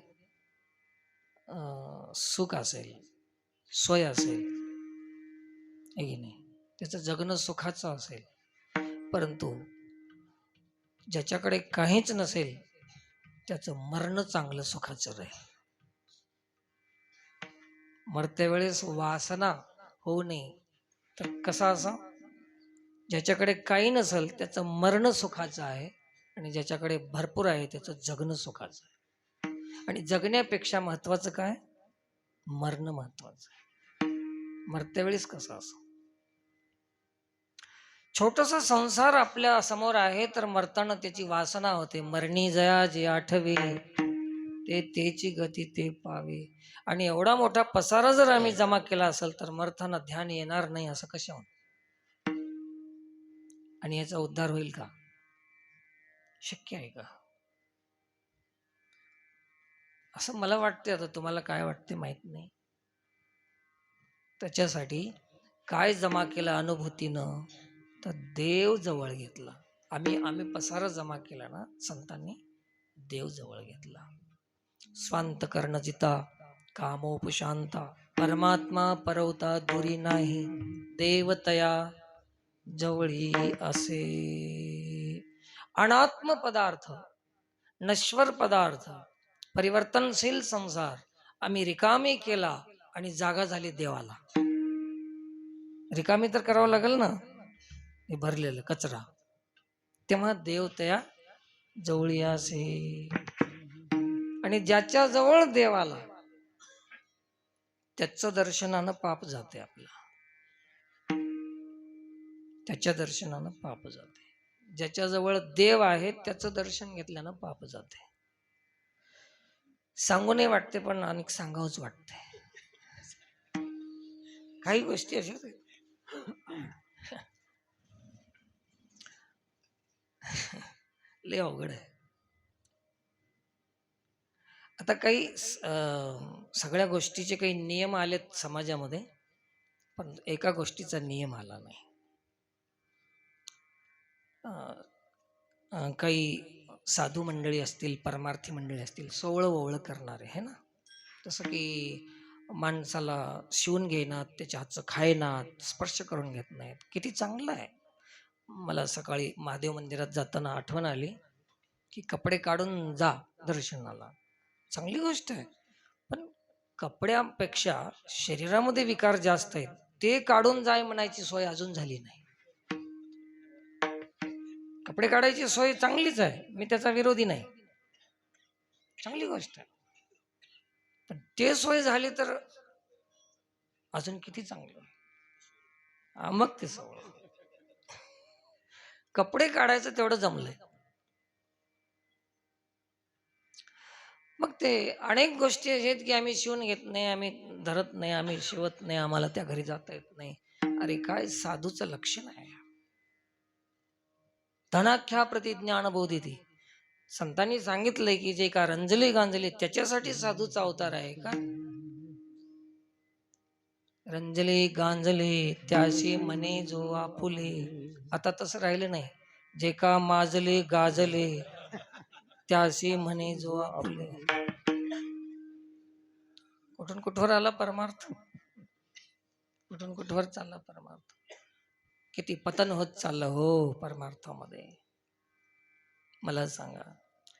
सुख असेल, सोय असेल, आहे की नाही, त्याचं जगणं सुखाचं असेल. परंतु ज्याच्याकडे काहीच नसेल त्याचं मरण चांगलं सुखाचं राहील. मरत्या वेळेस वासना होऊ नये तर कसा असा, ज्याच्याकडे काही नसेल त्याचं मरण सुखाचं आहे आणि ज्याच्याकडे भरपूर आहे त्याचं जगणं सुखाचं आहे. आणि जगण्यापेक्षा महत्वाचं काय, मरण महत्वाचं आहे. मरत्या वेळेस कसं असं, छोटसा संसार आपल्या समोर आहे तर मरताना त्याची वासना होते, मरणी जया जे आठवे ते तेची गती ते पावे. आणि एवढा मोठा पसारा जर आम्ही जमा केला असेल तर मरताना ध्यान येणार नाही असं कशा होत. आणि याचा उद्धार होईल का, शक्य आहे का, असं मला वाटते. आता तुम्हाला काय वाटते माहित नाही. त्याच्यासाठी काय जमा केलं अनुभूतीनं, तर देव जवळ घेतला. आम्ही पसारा जमा केला ना, संतांनी देव जवळ घेतला. स्वांत कर्ण जिता कामोपशांता, परमात्मा परवता दुरी नाही, देवतया जवळी असे. अनात्म पदार्थ, नश्वर पदार्थ, परिवर्तनशील संसार आम्ही रिकामी केला आणि जागा झाली देवाला. रिकामी तर करावं लागेल ना, हे भरलेलं कचरा. तेव्हा देव त्या जवळी असे. आणि ज्याच्या जवळ देव आला त्याचं दर्शनानं पाप जाते आपलं, त्याच्या दर्शनानं पाप जाते. ज्याच्या जवळ देव आहे त्याचं दर्शन घेतल्यानं पाप जाते. सांगू नाही वाटते पण अनेक सांगावंच वाटते. काही गोष्टी अशा लय अवघड आहे. आता काही सगळ्या गोष्टीचे काही नियम आलेत समाजामध्ये, पण एका गोष्टीचा नियम आला नाही. काही साधू मंडळी असतील, परमार्थी मंडळी असतील, सोवळं ओवळं करणारे है ना. जसं की माणसाला शिवून घेणार, त्याच्या हातचं खायनात, स्पर्श करून घेत नाहीत. किती चांगलं आहे. मला सकाळी महादेव मंदिरात जाताना आठवण आली की कपडे काढून जा दर्शनाला. चांगली गोष्ट आहे, पण कपड्यापेक्षा शरीरामध्ये विकार जास्त आहेत, ते काढून जाय म्हणायची सोय अजून झाली नाही. कपडे काढायची सोय चांगलीच आहे, मी त्याचा विरोधी नाही, चांगली गोष्ट आहे. पण ते सोय झाली तर अजून किती चांगलं. मग ते सवय कपडे काढायचं तेवढं जमलंय. मग ते अनेक गोष्टी आहेत की आम्ही शिवून घेत नाही, आम्ही धरत नाही, आम्ही शिवत नाही, आम्हाला त्या घरी जाता येत नाही. अरे काय साधूचं लक्षण आहे. धनाख्या प्रतिज्ञान बोधिती. संतांनी सांगितलंय की जे का रंजले गांजले त्याच्यासाठी साधूचा अवतार आहे का. रंजले गांजले त्याशी मने जो आपुले. आता तसं राहिलं नाही. जे का माजले गाजले त्याशी म्हणे जो आपुले. कुठून कुठवर आला परमार्थ, कुठून कुठवर चालला परमार्थ. किती पतन होत चाललं हो परमार्थामध्ये. मला सांगा,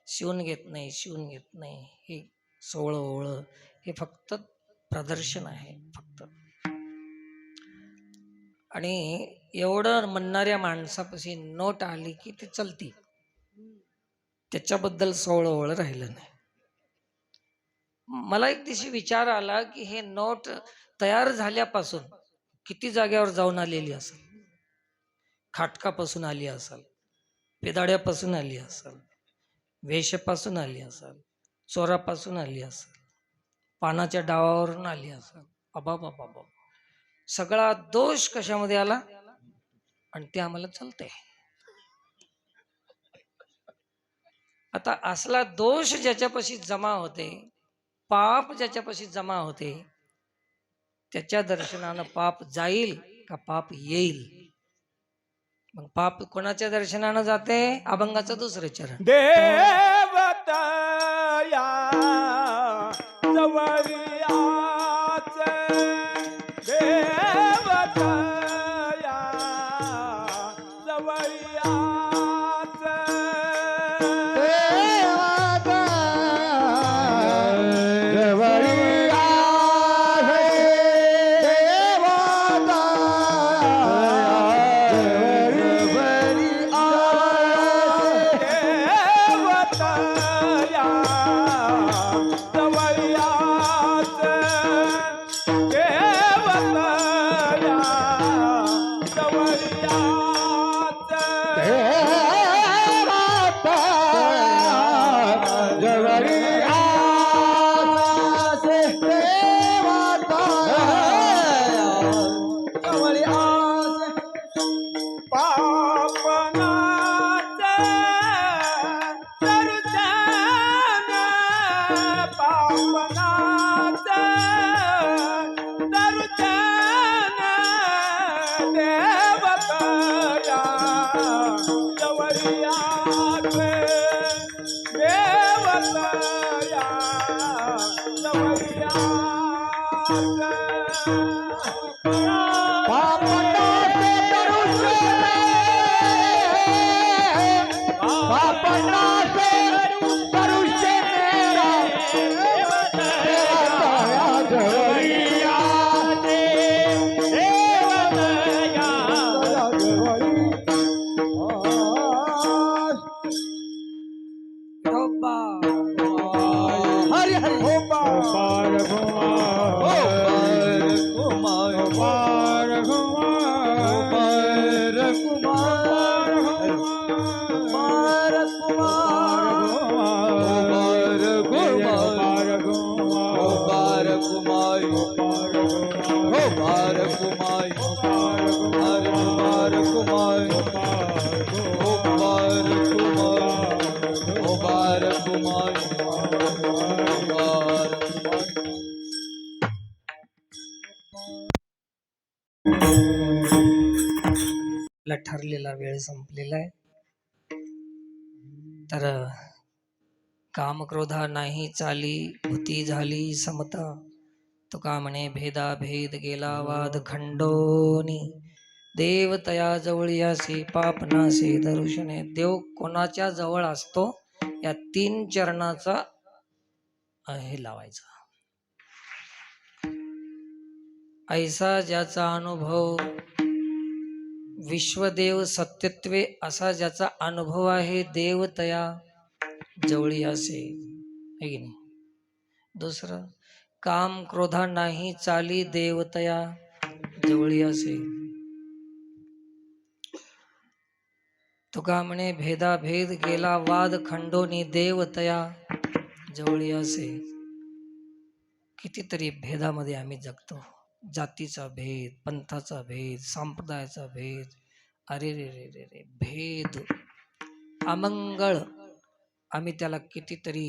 शिवून घेत नाही, शिवून घेत नाही, हे सोहळ ओळ हे फक्त प्रदर्शन आहे फक्त. आणि एवढं म्हणणाऱ्या माणसापाशी नोट आली की ती चलती, त्याच्याबद्दल सोहळ ओळ राहिलं नाही. मला एक दिवशी विचार आला की हे नोट तयार झाल्यापासून किती जाग्यावर जाऊन आलेली असेल. खाटकापासून आली असेल, पेदाड्यापासून आली असेल, वेशपासून आली असेल, चोरापासून आली असेल, पानाच्या डावावरून आली असेल. बाबा बाबा बाबा, सगळा दोष कशामध्ये आला. आणि ते आम्हाला चालतंय. आता असला दोष ज्याच्यापाशी जमा होते, पाप ज्याच्यापाशी जमा होते, त्याच्या दर्शनानं पाप जाईल का पाप येईल. मग पाप कोणाच्या दर्शनानं जाते. अभंगाचं दुसरं चरण. देवतया जवळयाच देवतया जवळयाच देवाचा जवळी आहे. देवाचा जवळी आहे. देवतया जवळयाच देवतया जवळयाच देवाचा जवळी आहे. देवाचा पापनाच दर्शन पापनाच दर्शन देवतया जवळयाच देवतया जवळयाच पापनाचे दर्शन पापनाचे दर्शन देवतया जवळी आहे. देवतया जवळी हरी हरी गोपाल कुमार कुमार कुमार कुमार कुमार कुमार कुमार कुमार कुमार कुमार कुमार कुमार कुमार ठरलेला वेळ संपलेला आहे. तर काम क्रोधा नाही चाली, होती झाली समता. तुका म्हणे भेदा भेद गेला वाद खंडोनी देव तया जवळी असे पापनासे दर्शने. देव कोणाच्या जवळ असतो या 3 चरणाचा हे लावायचा. ऐसा ज्याचा अनुभव विश्वदेव सत्यत्वे असा ज्याचा अनुभव आहे देव तया जवळी असे, है की नाही. दुसरं काम क्रोधा नाही चाली देव तया जवळी असे. तुका म्हणे भेदा भेद गेला वाद खंडोनी देव तया जवळी असे. कितीतरी भेदामध्ये आम्ही जगतो. जातीचा भेद, पंथाचा भेद, संप्रदायाचा भेद, अरे रे रे रे रे भेद, अमंगळ, आम्ही त्याला कितीतरी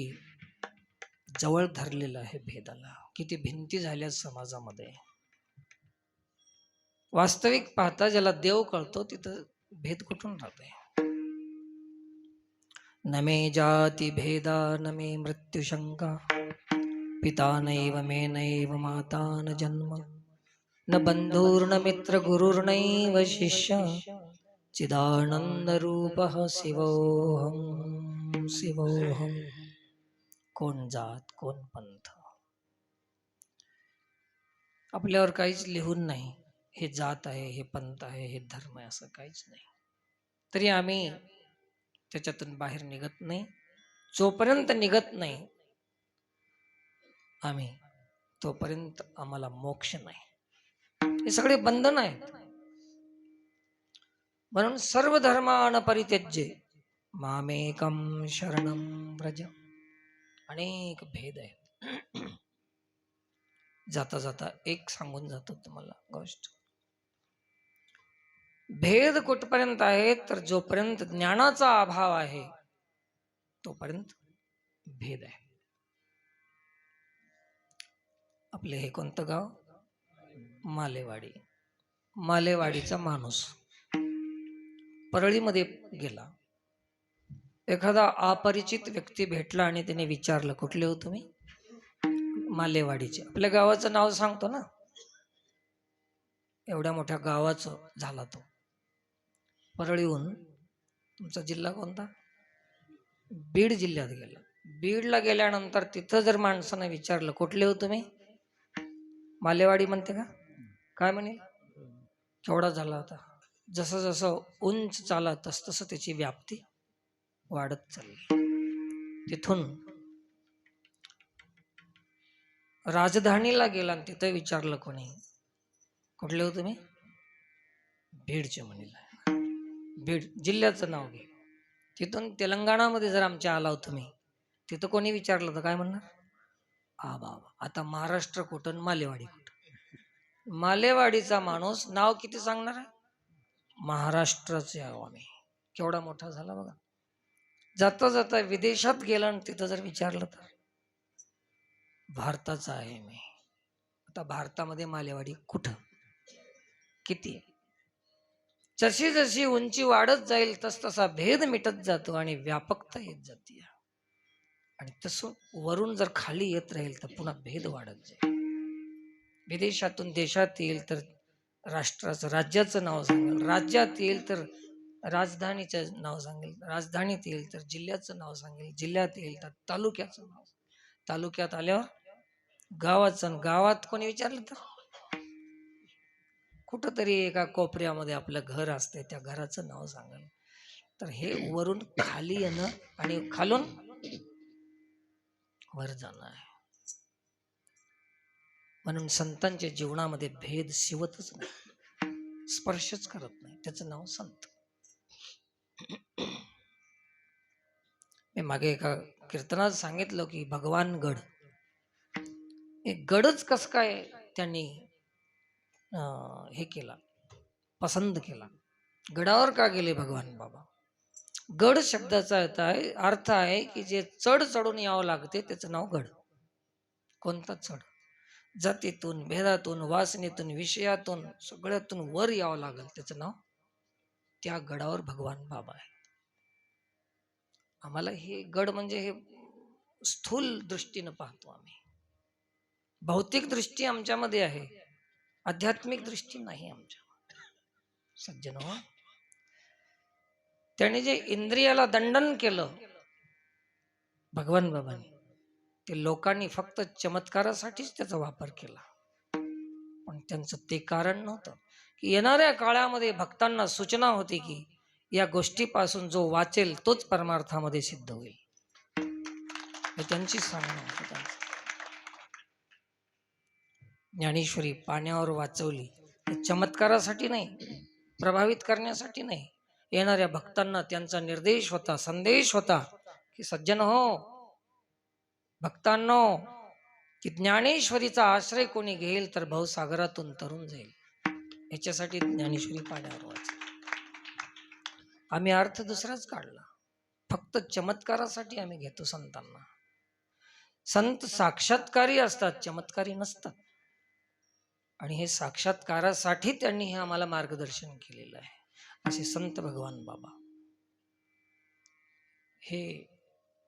जवळ धरलेलं आहे भेदाला. किती भिंती झाल्या समाजामध्ये. वास्तविक पाहता ज्याला देव कळतो तिथं भेद कुठून राहते. न मे जाती भेदा न मे मृत्यू शंका पिता नैव मे नैव माता न जन्म न बंधुर्न मित्र गुरुर्नैव शिष्य चिदानंद रूपः शिवोहम शिवोहम. कोण जात कोण पंथ, आपल्यावर काहीच लिहून नाही. हे जात आहे, हे पंथ आहे, हे धर्म आहे, असं काहीच नाही. तरी आम्ही त्याच्यातून बाहेर निघत नाही. जोपर्यंत निघत नाही आम्ही तोपर्यंत आम्हाला मोक्ष नाही. हे सगळे बंधन आहेत. म्हणून सर्व धर्मान परित्यज्य मामेकम शरणम व्रज. अनेक भेद आहेत. जाता जाता एक सांगून जातो तुम्हाला गोष्ट. भेद कुठपर्यंत आहे तर जोपर्यंत ज्ञानाचा अभाव आहे तोपर्यंत भेद आहे. आपले हे कोणतं गाव? मालेवाडी. मालेवाडीचा माणूस परळीमध्ये गेला. एखादा अपरिचित व्यक्ती भेटला आणि त्याने विचारलं कुठले हो तुम्ही? मालेवाडीचे. आपल्या गावाचं नाव सांगतो ना. एवढ्या मोठ्या गावाचं झाला तो. परळीहून तुमचा जिल्हा कोणता? बीड जिल्ह्यात गेला. बीडला गेल्यानंतर तिथं जर माणसानं विचारलं कुठले हो तुम्ही? मालेवाडी म्हणते का? काय म्हणे? केवढा झाला होता. जसं जसं उंच चालत तस तसं त्याची व्याप्ती वाढत चालली. तिथून राजधानीला गेला आणि तिथं विचारलं कोणी कुठले हो तुम्ही? बीडचे म्हणला. बीड जिल्ह्याचं नाव घे. तिथून तेलंगणामध्ये जर आमच्या आला हो तुम्ही, तिथं कोणी विचारलं तर काय म्हणणार? बाबा आता महाराष्ट्र कुठं मालेवाडी कुठं? मालेवाडीचा माणूस नाव किती सांगणार आहे? महाराष्ट्राचे आहो आम्ही. केवढा मोठा झाला बघा. जाता जाता विदेशात गेला आणि तिथं जर विचारलं तर भारताचा आहे मी. आता भारतामध्ये मालेवाडी कुठं किती आहे? जशी जशी उंची वाढत जाईल तस तसा भेद मिटत जातो आणि व्यापकता येत जाते. आणि तसं वरून जर खाली येत राहील तर पुन्हा भेद वाढत जाईल. विदेशातून देशात येईल तर राष्ट्राचं राज्याचं नाव सांगेल, राज्यात येईल तर राजधानीचं नाव सांगेल, राजधानीत येईल तर जिल्ह्याचं नाव सांगेल, जिल्ह्यात येईल तर तालुक्याचं नाव, तालुक्यात आल्यावर गावाचं, गावात कोणी विचारलं तर कुठंतरी एका कोपऱ्यामध्ये आपलं घर असते त्या घराचं नाव सांगेल. तर हे वरून खाली येणं आणि खालून वर जाणं आहे. म्हणून संतांच्या जीवनामध्ये भेद शिवतच नाही, स्पर्शच करत नाही. त्याचं नाव संत. मी मागे एका कीर्तनात सांगितलं की भगवान गड, एक गडच कस काय त्यांनी हे केला, पसंत केला. गडावर का गेले भगवान बाबा? गड शब्दाचा अर्थ आहे की जे चढ चढून यावं लागते त्याचं नाव गड. कोणता चढ? जातीतून, भेदातून, वासनेतून, विषयातून, सगळ्यातून वर यावं लागेल त्याचं नाव, त्या गडावर भगवान बाबा आहे. आम्हाला हे गड म्हणजे हे स्थूल दृष्टीनं पाहतो आम्ही. भौतिक दृष्टी आमच्यामध्ये आहे, आध्यात्मिक दृष्टी नाही आमच्यामध्ये. सज्जन हो, त्याने जे इंद्रियाला दंडन केलं भगवान बाबांनी, ते लोकांनी फक्त चमत्कारासाठीच त्याचा वापर केला. पण त्यांचं ते कारण नव्हतं की येणाऱ्या काळामध्ये भक्तांना सूचना होती की या गोष्टीपासून जो वाचेल तोच परमार्थामध्ये सिद्ध होईल. हे त्यांची सांगणं होतं त्यांचं. ज्ञानेश्वरी पाण्यावर वाचवली चमत्कारासाठी नाही, प्रभावित करण्यासाठी नाही. येणाऱ्या भक्तांना त्यांचा निर्देश होता, संदेश होता की सज्जन हो, भक्तांनो, की ज्ञानेश्वरीचा आश्रय कोणी घेईल तर भवसागरातून तरून जाईल. याच्यासाठी ज्ञानेश्वरी पाण्यावर वाचली. आम्ही अर्थ दुसराच काढला, फक्त चमत्कारासाठी आम्ही घेतो संतांना. संत साक्षात्कारी असतात, चमत्कारी नसतात. आणि हे साक्षात्कारासाठी त्यांनी हे आम्हाला मार्गदर्शन केलेलं आहे. असे संत भगवान बाबा. हे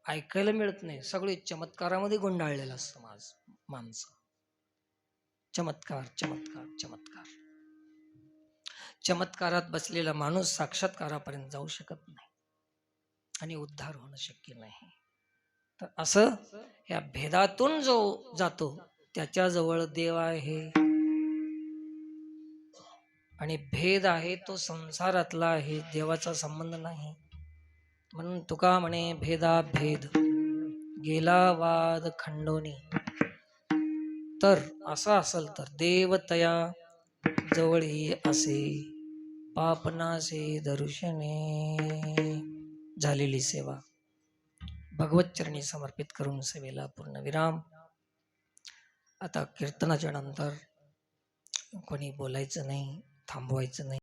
ऐकायला मिळत नाही, सगळे चमत्कारामध्ये गुंडाळलेला असतं माणसं. चमत्कार चमत्कार चमत्कार. चमत्कारात बसलेला माणूस साक्षात्कारापर्यंत जाऊ शकत नाही आणि उद्धार होणं शक्य नाही. तर असं या भेदातून जो जातो त्याच्याजवळ देव आहे, आणि भेद आहे तो संसारातला आहे, देवाचा संबंध नाही. म्हणून तुका म्हणे भेदा भेद गेला वाद खंडोनी. तर असं असेल तर देवतया जवळी असे पापनासे दर्शने. झालेली सेवा भगवत चरणी समर्पित करून सेवेला पूर्ण विराम. आता कीर्तनाच्या नंतर कोणी बोलायचं नाही, थांबवायचं नाही.